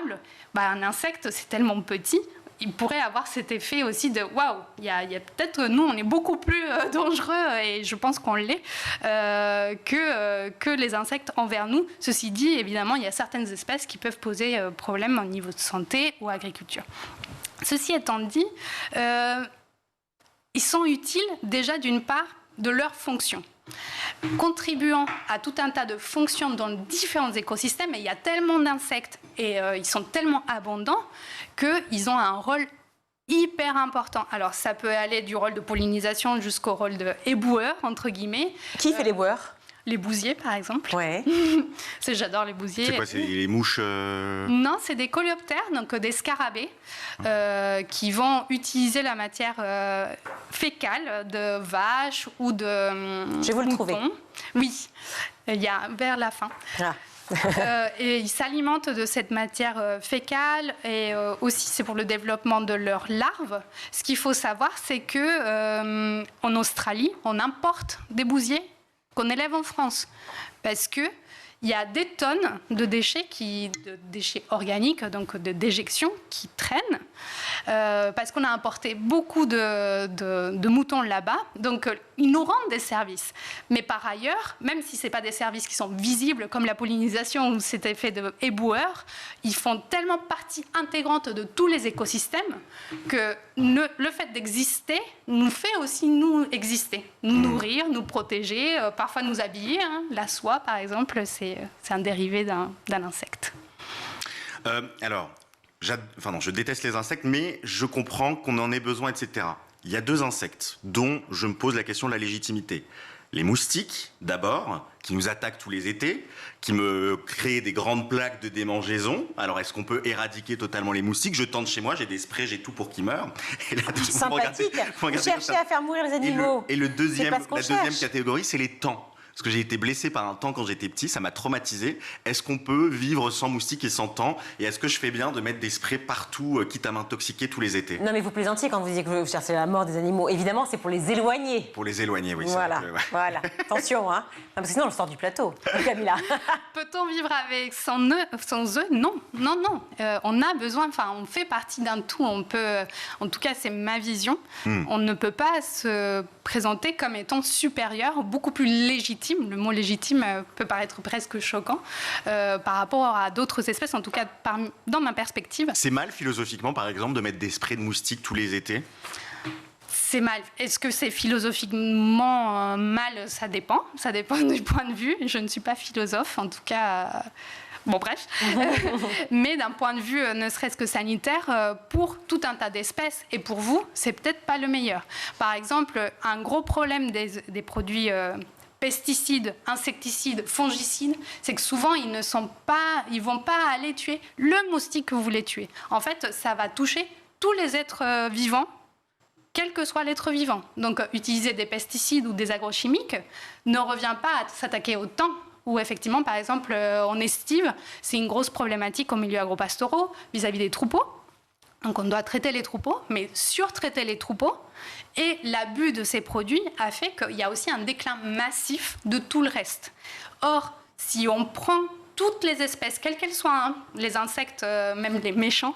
Un insecte c'est tellement petit. Il pourrait avoir cet effet aussi de waouh, il y a peut-être nous on est beaucoup plus dangereux et je pense qu'on l'est que les insectes envers nous. Ceci dit, évidemment, il y a certaines espèces qui peuvent poser problème au niveau de santé ou agriculture. Ceci étant dit, ils sont utiles déjà d'une part de leur fonction, contribuant à tout un tas de fonctions dans différents écosystèmes. Et il y a tellement d'insectes et ils sont tellement abondants qu'ils ont un rôle hyper important. Alors, ça peut aller du rôle de pollinisation jusqu'au rôle de éboueur, entre guillemets. Qui fait l'éboueur ? Les bousiers, par exemple. Ouais. J'adore les bousiers. C'est quoi, c'est les mouches Non, c'est des coléoptères, donc des scarabées, qui vont utiliser la matière fécale de vache ou de Je vais vous le trouver. Oui, il y a vers la fin. Ah. Et ils s'alimentent de cette matière fécale et aussi c'est pour le développement de leurs larves. Ce qu'il faut savoir, c'est que en Australie, on importe des bousiers qu'on élève en France parce que il y a des tonnes de déchets organiques, donc de déjections, qui traînent parce qu'on a importé beaucoup de moutons là-bas. Donc, ils nous rendent des services. Mais par ailleurs, même si ce n'est pas des services qui sont visibles, comme la pollinisation ou cet effet de éboueur, ils font tellement partie intégrante de tous les écosystèmes que le fait d'exister nous fait aussi nous exister, nous nourrir, nous protéger, parfois nous habiller. La soie, par exemple, c'est un dérivé d'un insecte. Alors, je déteste les insectes, mais je comprends qu'on en ait besoin, etc. Il y a 2 insectes dont je me pose la question de la légitimité. Les moustiques, d'abord, qui nous attaquent tous les étés, qui me créent des grandes plaques de démangeaison. Alors, est-ce qu'on peut éradiquer totalement les moustiques ? Je tente chez moi, j'ai des sprays, j'ai tout pour qu'ils meurent. Et là, sympathique. Vous cherchez à faire mourir les animaux. Et la deuxième cherche. catégorie, c'est les temps. Parce que j'ai été blessé par un taon quand j'étais petit, ça m'a traumatisé. Est-ce qu'on peut vivre sans moustiques et sans taon ? Et est-ce que je fais bien de mettre des sprays partout, quitte à m'intoxiquer tous les étés ? Non, mais vous plaisantez quand vous dites que vous cherchez la mort des animaux. Évidemment, c'est pour les éloigner. Pour les éloigner, oui. Voilà, c'est vrai que, voilà. Attention, hein. Non, parce que sinon, on le sort du plateau, Camilla. Peut-on vivre avec sans œufs ? Non. On a besoin, on fait partie d'un tout. On peut, en tout cas, c'est ma vision. On ne peut pas se présenter comme étant supérieur, beaucoup plus légitime. Le mot légitime peut paraître presque choquant par rapport à d'autres espèces, en tout cas dans ma perspective. C'est mal philosophiquement, par exemple, de mettre des sprays de moustiques tous les étés ? C'est mal. Est-ce que c'est philosophiquement mal ? Ça dépend. Ça dépend du point de vue. Je ne suis pas philosophe, en tout cas. Bon, bref. Mais d'un point de vue ne serait-ce que sanitaire, pour tout un tas d'espèces, et pour vous, c'est peut-être pas le meilleur. Par exemple, un gros problème des produits pesticides, insecticides, fongicides, c'est que souvent, ils vont pas aller tuer le moustique que vous voulez tuer. En fait, ça va toucher tous les êtres vivants, quel que soit l'être vivant. Donc, utiliser des pesticides ou des agrochimiques ne revient pas à s'attaquer au temps où, effectivement, par exemple, en estive, c'est une grosse problématique au milieu agro-pastoraux vis-à-vis des troupeaux. Donc, on doit traiter les troupeaux, mais surtraiter les troupeaux. Et l'abus de ces produits a fait qu'il y a aussi un déclin massif de tout le reste. Or, si on prend toutes les espèces, quelles qu'elles soient, les insectes, même les méchants,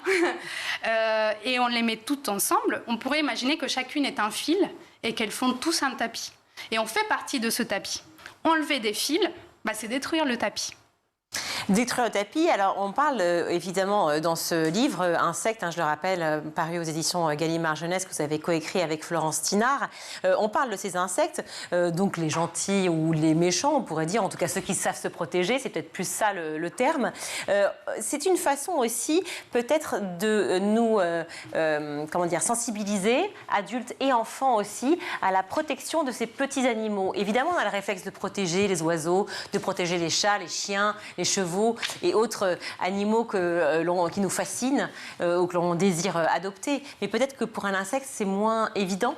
et on les met toutes ensemble, on pourrait imaginer que chacune est un fil et qu'elles font tous un tapis. Et on fait partie de ce tapis. Enlever des fils, c'est détruire le tapis. Détruire le tapis. Alors, on parle évidemment dans ce livre, Insectes, je le rappelle, paru aux éditions Gallimard Jeunesse, que vous avez coécrit avec Florence Tinard. On parle de ces insectes, donc les gentils ou les méchants, on pourrait dire, en tout cas ceux qui savent se protéger, c'est peut-être plus ça le terme. C'est une façon aussi, peut-être, de nous sensibiliser, adultes et enfants aussi, à la protection de ces petits animaux. Évidemment, on a le réflexe de protéger les oiseaux, de protéger les chats, les chiens, les chevaux et autres animaux qui nous fascinent ou que l'on désire adopter. Mais peut-être que pour un insecte, c'est moins évident.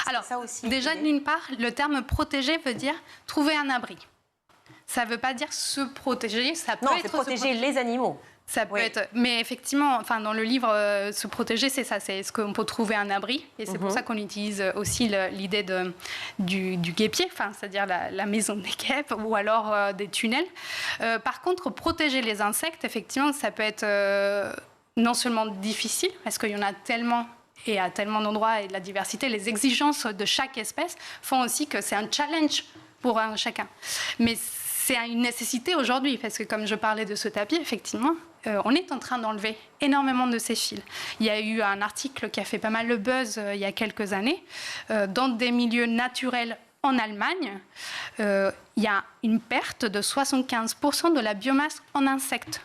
Alors, ça aussi, déjà, d'une part, le terme protéger veut dire trouver un abri. Ça ne veut pas dire se protéger. Ça peut être protéger les animaux. Ça peut être, mais effectivement, dans le livre, se protéger, c'est ça, c'est ce qu'on peut trouver un abri, et c'est pour ça qu'on utilise aussi l'idée du guêpier, c'est-à-dire la maison des guêpes, ou alors des tunnels. Par contre, protéger les insectes, effectivement, ça peut être non seulement difficile, parce qu'il y en a tellement et à tellement d'endroits, et de la diversité, les exigences de chaque espèce font aussi que c'est un challenge pour chacun. Mais c'est une nécessité aujourd'hui, parce que comme je parlais de ce tapis, effectivement, on est en train d'enlever énormément de ces fils. Il y a eu un article qui a fait pas mal le buzz il y a quelques années. Dans des milieux naturels en Allemagne, il y a une perte de 75% de la biomasse en insectes.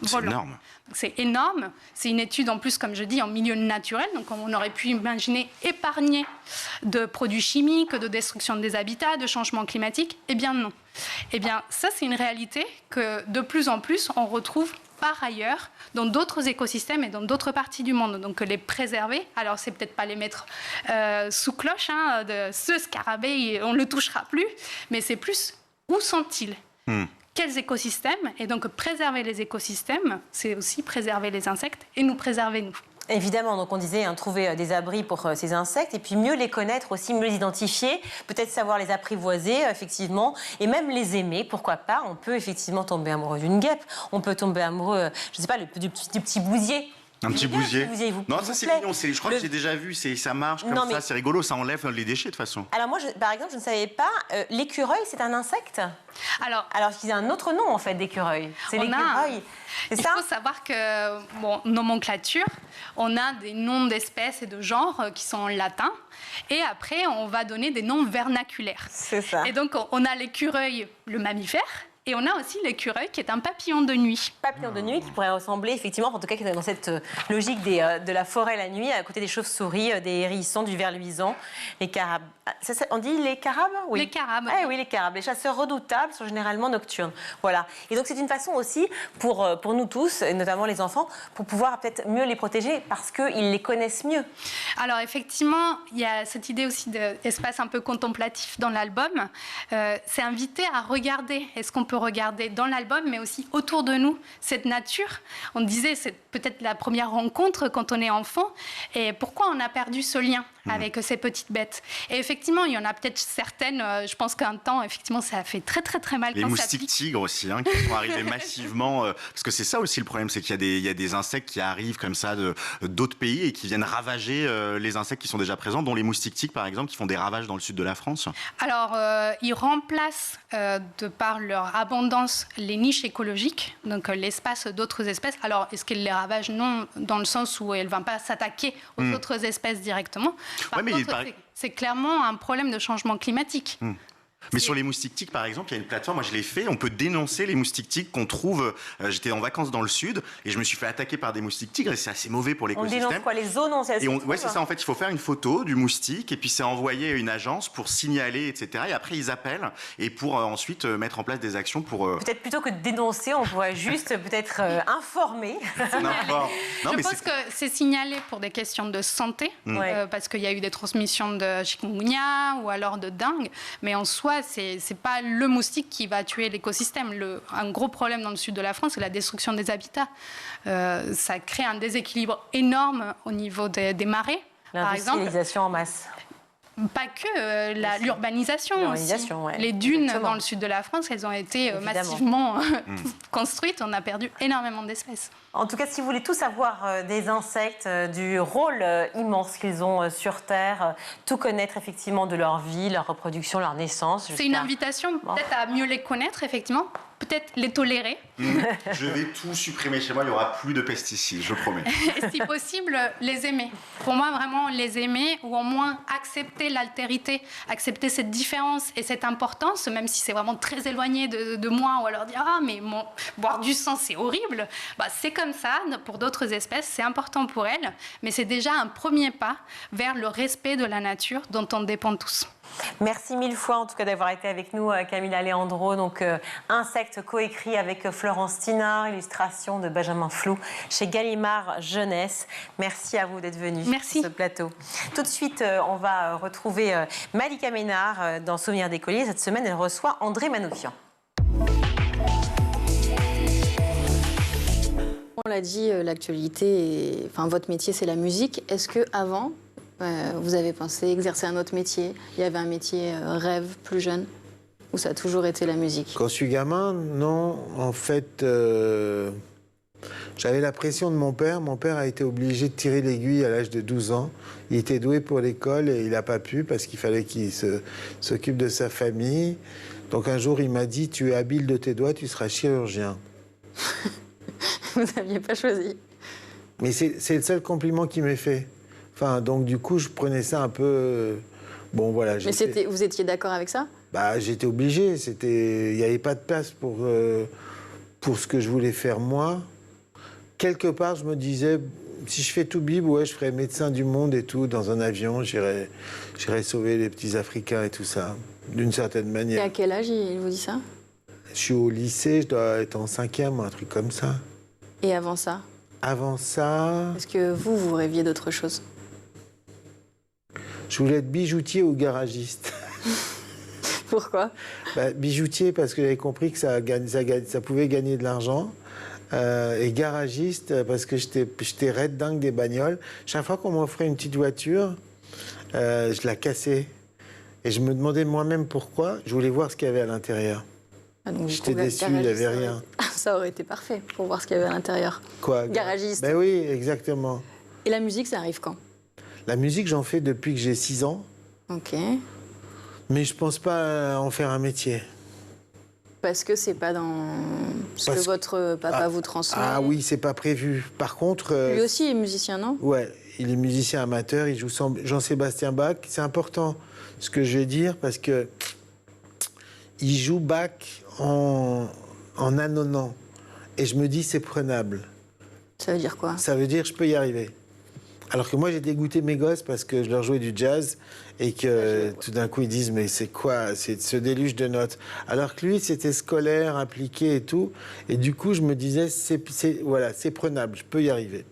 C'est énorme. C'est énorme. C'est une étude en plus, comme je dis, en milieu naturel. Donc on aurait pu imaginer épargner de produits chimiques, de destruction des habitats, de changement climatique. Eh bien non. Eh bien ça, c'est une réalité que de plus en plus on retrouve par ailleurs dans d'autres écosystèmes et dans d'autres parties du monde. Donc les préserver, alors c'est peut-être pas les mettre sous cloche, de ce scarabée, on ne le touchera plus, mais c'est plus où sont-ils ? Quels écosystèmes ? Et donc préserver les écosystèmes, c'est aussi préserver les insectes et nous préserver nous. Évidemment, donc on disait trouver des abris pour ces insectes et puis mieux les connaître aussi, mieux les identifier, peut-être savoir les apprivoiser effectivement et même les aimer, pourquoi pas. On peut effectivement tomber amoureux d'une guêpe, on peut tomber amoureux, je sais pas, du petit bousier. Un petit bousier. Non, ça c'est mignon. Je crois que j'ai déjà vu. Ça marche comme ça. C'est rigolo. Ça enlève les déchets de toute façon. Alors moi, par exemple, je ne savais pas. L'écureuil, c'est un insecte. Alors qu'il y a un autre nom en fait d'écureuil. C'est l'écureuil. Il faut savoir que nomenclature, on a des noms d'espèces et de genres qui sont en latin. Et après, on va donner des noms vernaculaires. C'est ça. Et donc, on a l'écureuil, le mammifère. Et on a aussi l'écureuil qui est un papillon de nuit. Papillon de nuit qui pourrait ressembler effectivement, en tout cas qui est dans cette logique de la forêt la nuit, à côté des chauves-souris, des hérissons, du ver luisant, les carabes. On dit les carabes ? Oui. Les carabes. Oui, les carabes. Les chasseurs redoutables sont généralement nocturnes. Voilà. Et donc c'est une façon aussi pour nous tous, et notamment les enfants, pour pouvoir peut-être mieux les protéger parce qu'ils les connaissent mieux. Alors effectivement, il y a cette idée aussi d'espace un peu contemplatif dans l'album. C'est inviter à regarder. Est-ce qu'on peut regarder dans l'album, mais aussi autour de nous, cette nature. On disait, c'est peut-être la première rencontre quand on est enfant. Et pourquoi on a perdu ce lien avec ces petites bêtes ? Et effectivement, il y en a peut-être certaines, je pense qu'un temps, effectivement, ça a fait très, très, très mal. Les moustiques tigres aussi, qui sont arrivés massivement. Parce que c'est ça aussi le problème, c'est qu'il y a des insectes qui arrivent comme ça d'autres pays et qui viennent ravager les insectes qui sont déjà présents, dont les moustiques tigres, par exemple, qui font des ravages dans le sud de la France. Alors, ils remplacent, de par leur abondance, les niches écologiques, donc l'espace d'autres espèces. Alors, est-ce qu'elles les ravagent ? Non, dans le sens où elles ne vont pas s'attaquer aux autres espèces directement. Par contre, c'est clairement un problème de changement climatique. Mais sur les moustiques tigres, par exemple, il y a une plateforme, moi je l'ai fait, on peut dénoncer les moustiques tigres qu'on trouve. J'étais en vacances dans le sud et je me suis fait attaquer par des moustiques tigres et c'est assez mauvais pour l'écosystème. On dénonce quoi, les zones où ouais, c'est ça, en fait, il faut faire une photo du moustique et puis c'est envoyé à une agence pour signaler, etc. Et après, ils appellent et pour ensuite mettre en place des actions pour... Peut-être plutôt que de dénoncer, on pourrait juste peut-être informer. Je pense que c'est signalé pour des questions de santé, parce qu'il y a eu des transmissions de chikungunya ou alors de dengue, mais en soi, c'est pas le moustique qui va tuer l'écosystème. Un gros problème dans le sud de la France, c'est la destruction des habitats. Ça crée un déséquilibre énorme au niveau des marais, par exemple. L'industrialisation en masse. Pas que l'urbanisation aussi. Ouais. Les dunes dans le sud de la France, elles ont été massivement construites. On a perdu énormément d'espèces. En tout cas, si vous voulez tout savoir des insectes, du rôle immense qu'ils ont sur Terre, tout connaître effectivement de leur vie, leur reproduction, leur naissance. C'est une invitation peut-être à mieux les connaître, effectivement. Peut-être les tolérer. Je vais tout supprimer chez moi, il n'y aura plus de pesticides, je promets. Et si possible, les aimer. Pour moi, vraiment, les aimer ou au moins accepter l'altérité, accepter cette différence et cette importance, même si c'est vraiment très éloigné de moi, ou alors dire « Ah, mais boire du sang, c'est horrible ». C'est comme ça, pour d'autres espèces, c'est important pour elles, mais c'est déjà un premier pas vers le respect de la nature dont on dépend tous. Merci mille fois en tout cas d'avoir été avec nous, Camilla Leandro. Donc Insectes coécrit avec Florence Tinard, illustration de Benjamin Floux chez Gallimard Jeunesse. Merci à vous d'être venus sur ce plateau. Tout de suite, on va retrouver Malika Ménard dans Souvenirs d'écoliers. Cette semaine, elle reçoit André Manoukian. On l'a dit, l'actualité, votre métier, c'est la musique. Est-ce que avant vous avez pensé exercer un autre métier? Il y avait un métier rêve plus jeune? Ou ça a toujours été la musique? Quand je suis gamin, non. En fait, j'avais la pression de mon père. Mon père a été obligé de tirer l'aiguille à l'âge de 12 ans. Il était doué pour l'école et il n'a pas pu parce qu'il fallait qu'il s'occupe de sa famille. Donc un jour, il m'a dit « Tu es habile de tes doigts, tu seras chirurgien. » Vous n'aviez pas choisi. Mais c'est le seul compliment qu'il m'ait fait. Donc du coup, je prenais ça un peu... Bon, voilà. Mais vous étiez d'accord avec ça? J'étais obligé. Il n'y avait pas de place pour ce que je voulais faire moi. quelque part, je me disais, si je fais tout bib, ouais, je ferais médecin du monde et tout, dans un avion, j'irais sauver les petits Africains et tout ça, d'une certaine Et manière. à quel âge il vous dit ça? Je suis au lycée, je dois être en 5e, un truc comme ça. Et avant ça? Avant ça, Est-ce que vous rêviez d'autre chose? je voulais être bijoutier ou garagiste. Pourquoi? Bijoutier parce que j'avais compris que ça pouvait gagner de l'argent. Et garagiste parce que j'étais raide dingue des bagnoles. Chaque fois qu'on m'offrait une petite voiture, je la cassais. Et je me demandais moi-même pourquoi. Je voulais voir ce qu'il y avait à l'intérieur. Ah, donc, J'étais déçu, il n'y avait rien. Ça aurait été parfait pour voir ce qu'il y avait à l'intérieur. Quoi? Garagiste. Ben oui, exactement. Et la musique, ça arrive quand? La musique, j'en fais depuis que j'ai 6 ans. Ok. Mais je pense pas en faire un métier. Parce que c'est pas dans ce que votre papa vous transmet. Ah oui, c'est pas prévu. Par contre... Lui aussi est musicien, non? Ouais, il est musicien amateur, il joue Jean-Sébastien Bach. C'est important ce que je vais dire parce que il joue Bach en annonnant. Et je me dis, c'est prenable. Ça veut dire quoi? Ça veut dire, je peux y arriver. Alors que moi, j'ai dégoûté mes gosses parce que je leur jouais du jazz et que tout d'un coup, ils disent, mais c'est quoi? C'est ce déluge de notes. Alors que lui, c'était scolaire, appliqué et tout. Et du coup, je me disais, voilà, c'est prenable, je peux y arriver.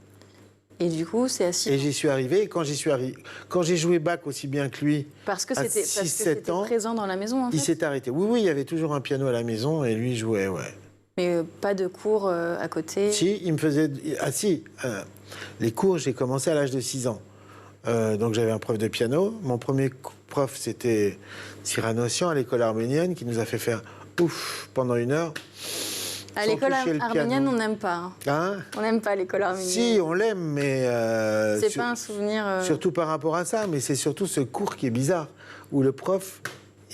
Et du coup, c'est assis. Et j'y suis arrivé. Et quand j'ai joué Bach aussi bien que lui, Parce que à c'était 6-7 ans, présent dans la maison, en fait. il s'est arrêté. Oui, il y avait toujours un piano à la maison et lui jouait, ouais. Mais pas de cours à côté. Si, il me faisait... Ah si, les cours, j'ai commencé à l'âge de 6 ans. Donc j'avais un prof de piano. Mon premier prof, c'était Cyrano Ossian à l'école arménienne, qui nous a fait faire ouf pendant 1 heure. À l'école arménienne, on n'aime pas. Hein? On n'aime pas l'école arménienne. Si, on l'aime, mais... c'est pas un souvenir... Surtout par rapport à ça, mais c'est surtout ce cours qui est bizarre, où le prof,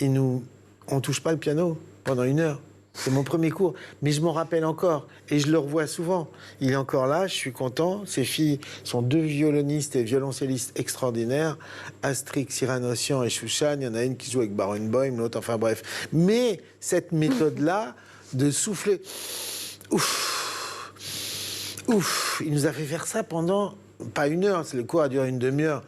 on touche pas le piano pendant 1 heure. C'est mon premier cours, mais je m'en rappelle encore, et je le revois souvent. Il est encore là, je suis content. Ses filles sont 2 violonistes et violoncellistes extraordinaires, Astrid Cyrano-Ossian et Chouchan. Il y en a une qui joue avec Barenboim, l'autre, enfin bref. Mais cette méthode-là, de souffler, ouf, il nous a fait faire ça pendant... Pas 1 heure, le cours a duré une demi-heure.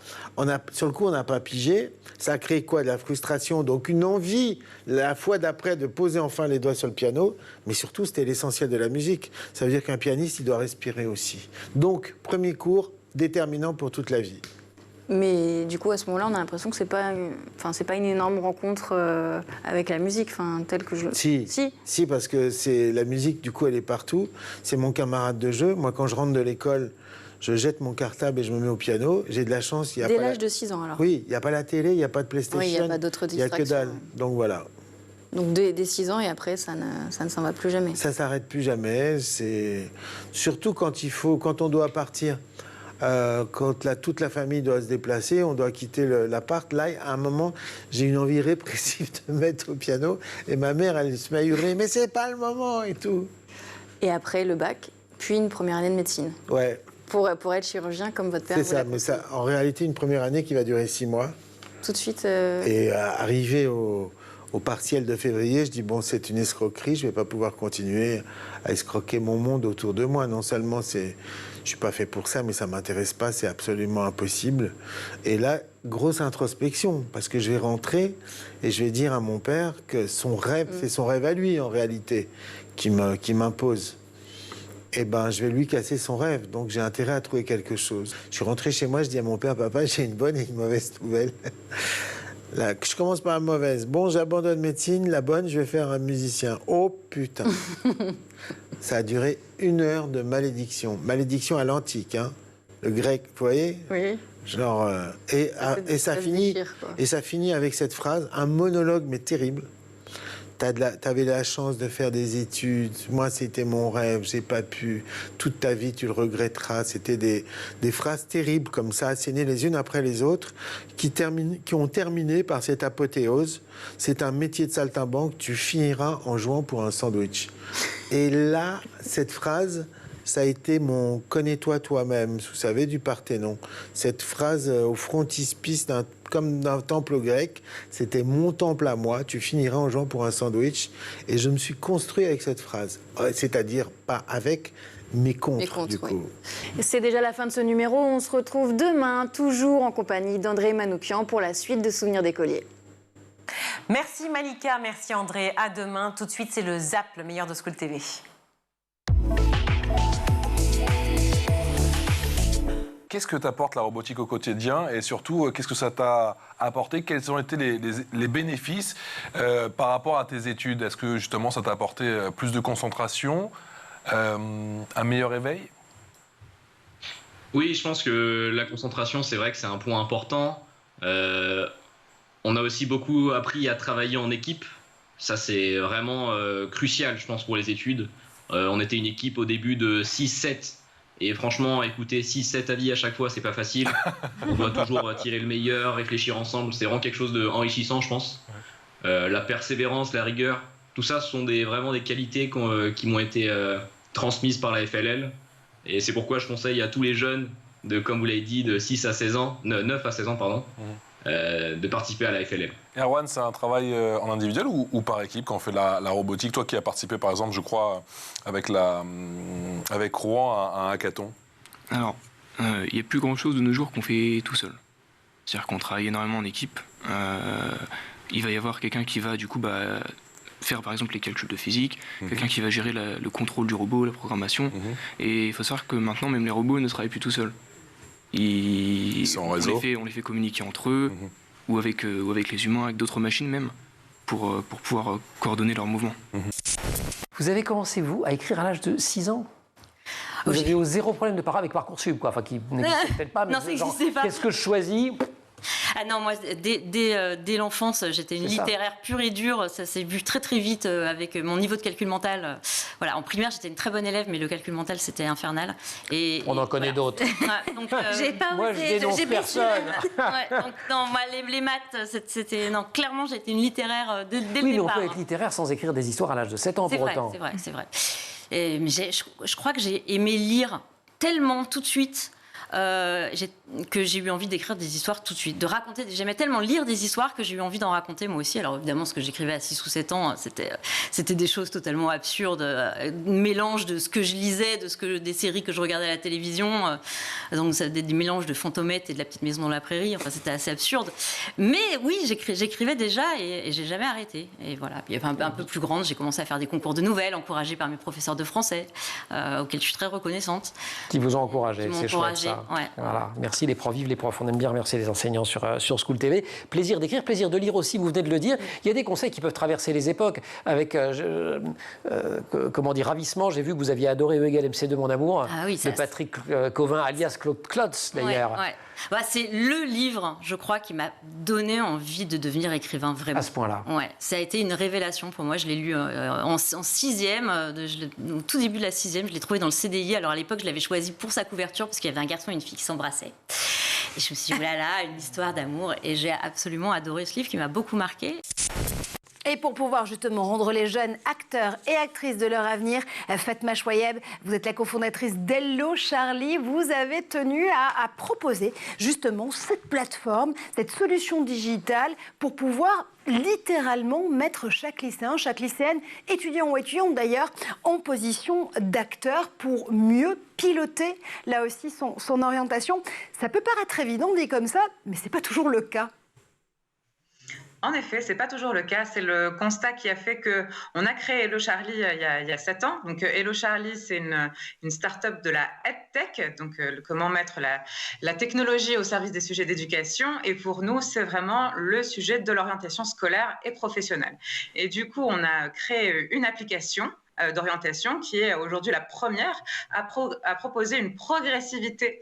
Sur le coup, on n'a pas pigé. Ça a créé quoi? De la frustration, donc une envie, la fois d'après, de poser enfin les doigts sur le piano. Mais surtout, c'était l'essentiel de la musique. Ça veut dire qu'un pianiste, il doit respirer aussi. Donc, premier cours, déterminant pour toute la vie. Mais du coup, à ce moment-là, on a l'impression que c'est pas une énorme rencontre avec la musique, telle que je... Si, parce que la musique, du coup, elle est partout. C'est mon camarade de jeu. Moi, quand je rentre de l'école... Je jette mon cartable et je me mets au piano. J'ai de la chance. Dès l'âge de 6 ans, alors? Oui, il n'y a pas la télé, il n'y a pas de PlayStation. Oui, il n'y a pas d'autres distractions. Il n'y a que dalle. Donc voilà. Donc dès 6 ans et après, ça ne s'en va plus jamais. Ça ne s'arrête plus jamais. Surtout quand on doit partir. Quand toute la famille doit se déplacer, on doit quitter l'appart. Là, à un moment, j'ai une envie répressive de me mettre au piano. Et ma mère, elle se met à hurler, mais c'est pas le moment et tout. Et après le bac, puis une première année de médecine. Ouais. Pour être chirurgien comme votre père. C'est ça, mais ça, en réalité, une première année qui va durer 6 mois. Tout de suite. Et arrivé au partiel de février, je dis bon, c'est une escroquerie, je ne vais pas pouvoir continuer à escroquer mon monde autour de moi. Non seulement je ne suis pas fait pour ça, mais ça ne m'intéresse pas, c'est absolument impossible. Et là, grosse introspection, parce que je vais rentrer et je vais dire à mon père que son rêve, c'est son rêve à lui en réalité, qui m'impose. Eh ben, je vais lui casser son rêve. Donc, j'ai intérêt à trouver quelque chose. Je suis rentré chez moi, je dis à mon père, papa, j'ai une bonne et une mauvaise nouvelle. Là, je commence par la mauvaise. Bon, j'abandonne médecine. La bonne, je vais faire un musicien. Oh, putain. Ça a duré 1 heure de malédiction. Malédiction à l'antique, hein. Le grec, vous voyez? Oui. Genre, et ça finit avec cette phrase, un monologue, mais terrible. T'avais la chance de faire des études. Moi, c'était mon rêve. J'ai pas pu. Toute ta vie, tu le regretteras. C'était des phrases terribles comme ça, assénées les unes après les autres, qui ont terminé par cette apothéose. C'est un métier de saltimbanque. Tu finiras en jouant pour un sandwich. Et là, cette phrase, ça a été mon « connais-toi toi-même », vous savez, du Parthénon. Cette phrase au frontispice comme d'un temple grec, c'était mon temple à moi, tu finiras en jouant pour un sandwich. Et je me suis construit avec cette phrase. C'est-à-dire, pas avec, mais contre, du coup. Oui. C'est déjà la fin de ce numéro. On se retrouve demain, toujours en compagnie d'André Manoukian pour la suite de Souvenirs d'écoliers. Merci Malika, merci André. À demain. Tout de suite, c'est le ZAP, le meilleur de School TV. Qu'est-ce que t'apporte la robotique au quotidien et surtout, qu'est-ce que ça t'a apporté? Quels ont été les bénéfices par rapport à tes études? Est-ce que justement ça t'a apporté plus de concentration, un meilleur éveil? Oui, je pense que la concentration, c'est vrai que c'est un point important. On a aussi beaucoup appris à travailler en équipe. Ça, c'est vraiment crucial, je pense, pour les études. On était une équipe au début de 6-7. Et franchement, écouter 6-7 avis à chaque fois, c'est pas facile. On doit toujours tirer le meilleur, réfléchir ensemble. C'est vraiment quelque chose d'enrichissant, je pense. La persévérance, la rigueur, tout ça, ce sont vraiment des qualités qui m'ont été transmises par la FLL. Et c'est pourquoi je conseille à tous les jeunes, comme vous l'avez dit, de 9 à 16 ans, de participer à la FLL. Erwan, c'est un travail en individuel ou par équipe quand on fait la robotique? Toi qui as participé par exemple, je crois, avec Rouen à un hackathon. Alors, il n'y a plus grand chose de nos jours qu'on fait tout seul. C'est-à-dire qu'on travaille énormément en équipe. Il va y avoir quelqu'un qui va du coup faire par exemple les calculs de physique, quelqu'un qui va gérer le contrôle du robot, la programmation. Et il faut savoir que maintenant même les robots ne travaillent plus tout seuls. On les fait communiquer entre eux ou avec les humains, avec d'autres machines même, pour pouvoir coordonner leurs mouvements. Vous avez commencé, vous, à écrire à l'âge de 6 ans? Vous avez eu zéro problème de avec Parcoursup, quoi. Enfin, qui n'existait peut-être pas, mais non, ça n'existait pas. Qu'est-ce que je choisis? Ah non, moi, dès l'enfance, j'étais une littéraire pure et dure. Ça s'est vu très très vite avec mon niveau de calcul mental. Voilà, en primaire, j'étais une très bonne élève, mais le calcul mental, c'était infernal. On en connaît d'autres. J'ai pas moi, osé, je dénonce personne. Donc, non, moi, les maths, c'était... Non, clairement, j'étais une littéraire dès le départ. Oui, mais on peut être littéraire sans écrire des histoires à l'âge de 7 ans, pour autant. C'est vrai. Mais je crois que j'ai aimé lire tellement tout de suite que j'ai eu envie d'écrire des histoires tout de suite, de raconter. J'aimais tellement lire des histoires que j'ai eu envie d'en raconter moi aussi. Alors évidemment, ce que j'écrivais à 6 ou 7 ans, c'était des choses totalement absurdes, mélange de ce que je lisais, des séries que je regardais à la télévision, donc des mélanges de Fantomette et de La Petite Maison dans la Prairie. Enfin, c'était assez absurde. Mais oui, j'écrivais déjà et j'ai jamais arrêté. Et voilà. Puis, un peu plus grande, j'ai commencé à faire des concours de nouvelles, encouragée par mes professeurs de français, auxquels je suis très reconnaissante. Qui vous ont encouragé, c'est chouette ça. Ouais. Voilà. Merci les profs, vive les profs. On aime bien remercier les enseignants sur School TV. Plaisir d'écrire, plaisir de lire aussi, vous venez de le dire. Il y a des conseils qui peuvent traverser les époques. Avec, ravissement, j'ai vu que vous aviez adoré E = MC2 Mon Amour, de Patrick Covin, alias Claude Klotz d'ailleurs. Ouais. Bah, c'est le livre, je crois, qui m'a donné envie de devenir écrivain, vraiment. À ce point-là. Ouais, ça a été une révélation pour moi. Je l'ai lu en 6e, au tout début de la 6e, je l'ai trouvé dans le CDI. Alors à l'époque, je l'avais choisi pour sa couverture, parce qu'il y avait un garçon et une fille qui s'embrassaient. Et je me suis dit, oh là là, une histoire d'amour. Et j'ai absolument adoré ce livre qui m'a beaucoup marqué. Et pour pouvoir justement rendre les jeunes acteurs et actrices de leur avenir, Fatma Chouayeb, vous êtes la cofondatrice d'Hello Charlie. Vous avez tenu à proposer justement cette plateforme, cette solution digitale pour pouvoir littéralement mettre chaque lycéen, chaque lycéenne, étudiant ou étudiante d'ailleurs, en position d'acteur pour mieux piloter là aussi son orientation. Ça peut paraître évident dit comme ça, mais c'est pas toujours le cas. En effet, c'est pas toujours le cas. C'est le constat qui a fait qu'on a créé Hello Charlie il y a 7 ans. Donc Hello Charlie, c'est une start-up de la EdTech, donc comment mettre la technologie au service des sujets d'éducation. Et pour nous, c'est vraiment le sujet de l'orientation scolaire et professionnelle. Et du coup, on a créé une application d'orientation qui est aujourd'hui la première à proposer une progressivité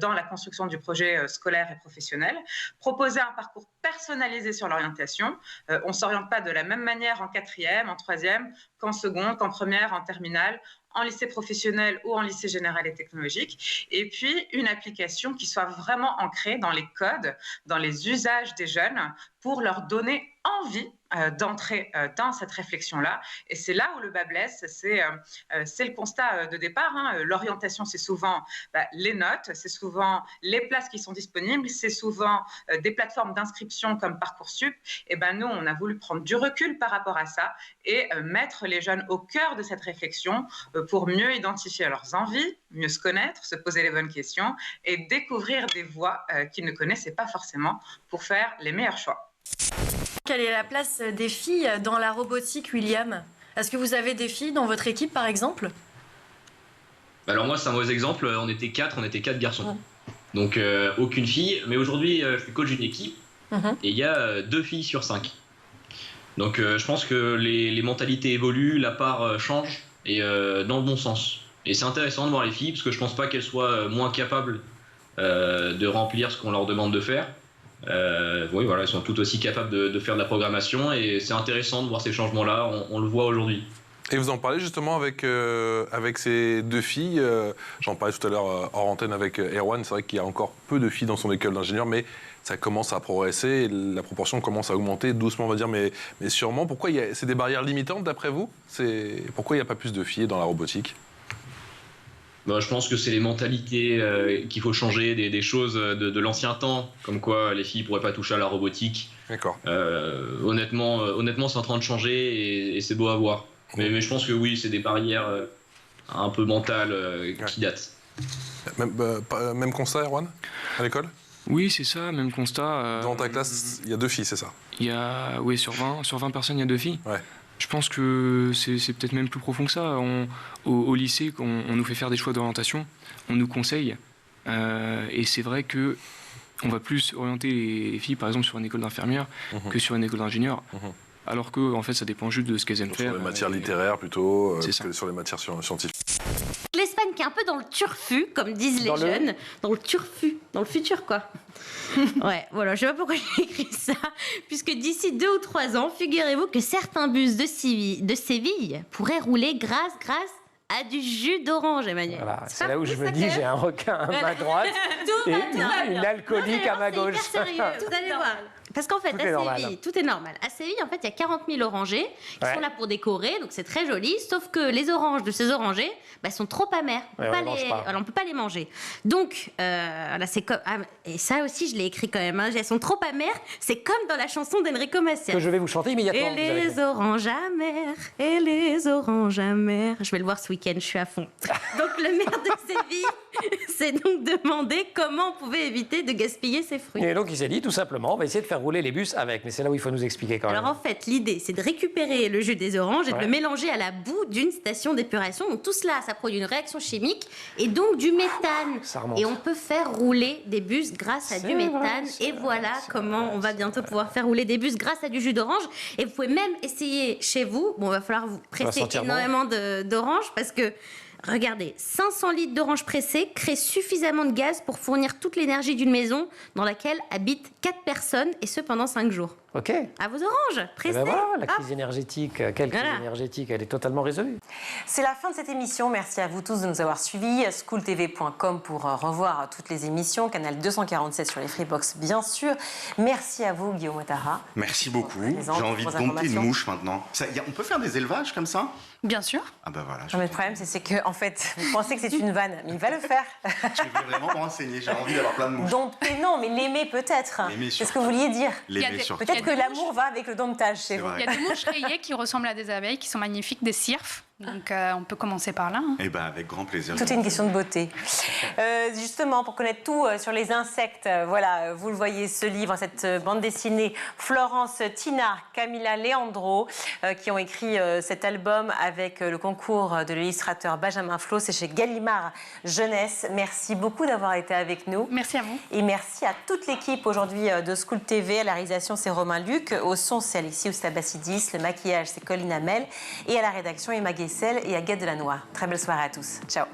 dans la construction du projet scolaire et professionnel, proposer un parcours personnalisé sur l'orientation. On ne s'oriente pas de la même manière en 4e, en 3e, qu'en seconde, qu'en première, en terminale, en lycée professionnel ou en lycée général et technologique, et puis une application qui soit vraiment ancrée dans les codes, dans les usages des jeunes, pour leur donner envie d'entrer dans cette réflexion-là. Et c'est là où le bas blesse, c'est le constat de départ. L'orientation, c'est souvent les notes, c'est souvent les places qui sont disponibles, c'est souvent des plateformes d'inscription comme Parcoursup. Et nous, on a voulu prendre du recul par rapport à ça et mettre les jeunes au cœur de cette réflexion pour mieux identifier leurs envies, mieux se connaître, se poser les bonnes questions et découvrir des voies qu'ils ne connaissaient pas forcément pour faire les meilleurs choix. Quelle est la place des filles dans la robotique, William? Est-ce que vous avez des filles dans votre équipe, par exemple? Alors moi, c'est un mauvais exemple. On était 4 garçons. Donc aucune fille. Mais aujourd'hui, je suis coach d'une équipe et il y a 2 filles sur 5. Donc je pense que les mentalités évoluent, la part change et dans le bon sens. Et c'est intéressant de voir les filles parce que je pense pas qu'elles soient moins capables de remplir ce qu'on leur demande de faire. Oui, voilà, elles sont tout aussi capables de faire de la programmation et c'est intéressant de voir ces changements-là, on le voit aujourd'hui. Et vous en parlez justement avec ces 2 filles, j'en parlais tout à l'heure hors antenne avec Erwan, c'est vrai qu'il y a encore peu de filles dans son école d'ingénieur, mais ça commence à progresser, et la proportion commence à augmenter doucement, on va dire, mais sûrement. Pourquoi c'est des barrières limitantes d'après vous? Pourquoi il n'y a pas plus de filles dans la robotique? Je pense que c'est les mentalités qu'il faut changer, des choses de l'ancien temps, comme quoi les filles ne pourraient pas toucher à la robotique. D'accord. Honnêtement, c'est en train de changer et c'est beau à voir. Mais je pense que oui, c'est des barrières un peu mentales qui datent. Même constat, Erwan, à l'école? Oui, c'est ça, même constat. Dans ta classe, il y a 2 filles, c'est ça? Oui, sur 20 personnes, il y a 2 filles. Ouais. Je pense que c'est peut-être même plus profond que ça. Au lycée, on nous fait faire des choix d'orientation, on nous conseille. Et c'est vrai qu'on va plus orienter les filles, par exemple, sur une école d'infirmière que sur une école d'ingénieur. Alors que, en fait, ça dépend juste de ce qu'elles aiment faire. Sur les matières littéraires plutôt que sur les matières scientifiques. L'Espagne qui est un peu dans le turfu, comme disent les jeunes. Dans le turfu, dans le futur, quoi. Ouais, voilà, je sais pas pourquoi j'ai écrit ça, puisque d'ici 2 ou 3 ans, figurez-vous que certains bus de Séville pourraient rouler grâce à du jus d'orange, Emmanuel. Voilà, c'est là où je me dis, j'ai un requin à ma droite et une alcoolique à ma gauche. C'est hyper sérieux, vous allez voir. Parce qu'en fait, à Séville, tout est normal. À Séville, en fait, il y a 40 000 orangers qui sont là pour décorer, donc c'est très joli, sauf que les oranges de ces orangers sont trop amères. On ne peut pas les manger. Donc, c'est comme... et ça aussi, je l'ai écrit quand même. Elles sont trop amères. C'est comme dans la chanson d'Enrico Macias. Que je vais vous chanter immédiatement. Et les oranges amères, et les oranges amères. Je vais le voir ce week-end, je suis à fond. Donc, le maire de Séville s'est donc demandé comment on pouvait éviter de gaspiller ses fruits. Et donc, il s'est dit, tout simplement, on va essayer de faire rouler les bus avec. Mais c'est là où il faut nous expliquer quand même. Alors, en fait, l'idée, c'est de récupérer le jus des oranges et de le mélanger à la boue d'une station d'épuration. Donc, tout cela, ça produit une réaction chimique et donc du méthane. Et on peut faire rouler des bus grâce à du méthane. Et voilà comment on va bientôt pouvoir faire rouler des bus grâce à du jus d'orange. Et vous pouvez même essayer chez vous. Bon, il va falloir vous presser énormément d'oranges parce que regardez, 500 litres d'orange pressée créent suffisamment de gaz pour fournir toute l'énergie d'une maison dans laquelle habitent 4 personnes, et ce pendant 5 jours. Ok. À vos oranges, pressées. Voilà, la crise énergétique, quelle crise énergétique, elle est totalement résolue. C'est la fin de cette émission. Merci à vous tous de nous avoir suivis. Schooltv.com pour revoir toutes les émissions. Canal 247 sur les Freebox, bien sûr. Merci à vous, Guillaume Ouattara. Merci beaucoup. J'ai envie de dompter une mouche maintenant. On peut faire des élevages comme ça? Bien sûr. Ah ben voilà. Non, mais le problème, c'est que, en fait, vous pensez que c'est une vanne, mais il va le faire. Je vais vraiment me renseigner. J'ai envie d'avoir plein de mouches. Dompter, non, mais l'aimer peut-être. Qu'est-ce que vous vouliez dire? L'aimer surtout. Peut-être que l'amour va avec le domptage chez vous. Il y a des mouches rayées qui ressemblent à des abeilles, qui sont magnifiques, des cirfes. Donc on peut commencer par là. Eh ben avec grand plaisir. Tout est une question de beauté. Justement, pour connaître tout sur les insectes, voilà, vous le voyez, ce livre, cette bande dessinée, Florence Tinard, Camilla Leandro, qui ont écrit cet album avec le concours de l'illustrateur Benjamin Flo. C'est chez Gallimard Jeunesse. Merci beaucoup d'avoir été avec nous. Merci à vous. Et merci à toute l'équipe aujourd'hui de School TV. À la réalisation, c'est Romain Luc. Au son, c'est Alexis Oustabassidis. Le maquillage, c'est Colline Hamel. Et à la rédaction, Emma Guessel et Agathe Delannoy. Très belle soirée à tous. Ciao.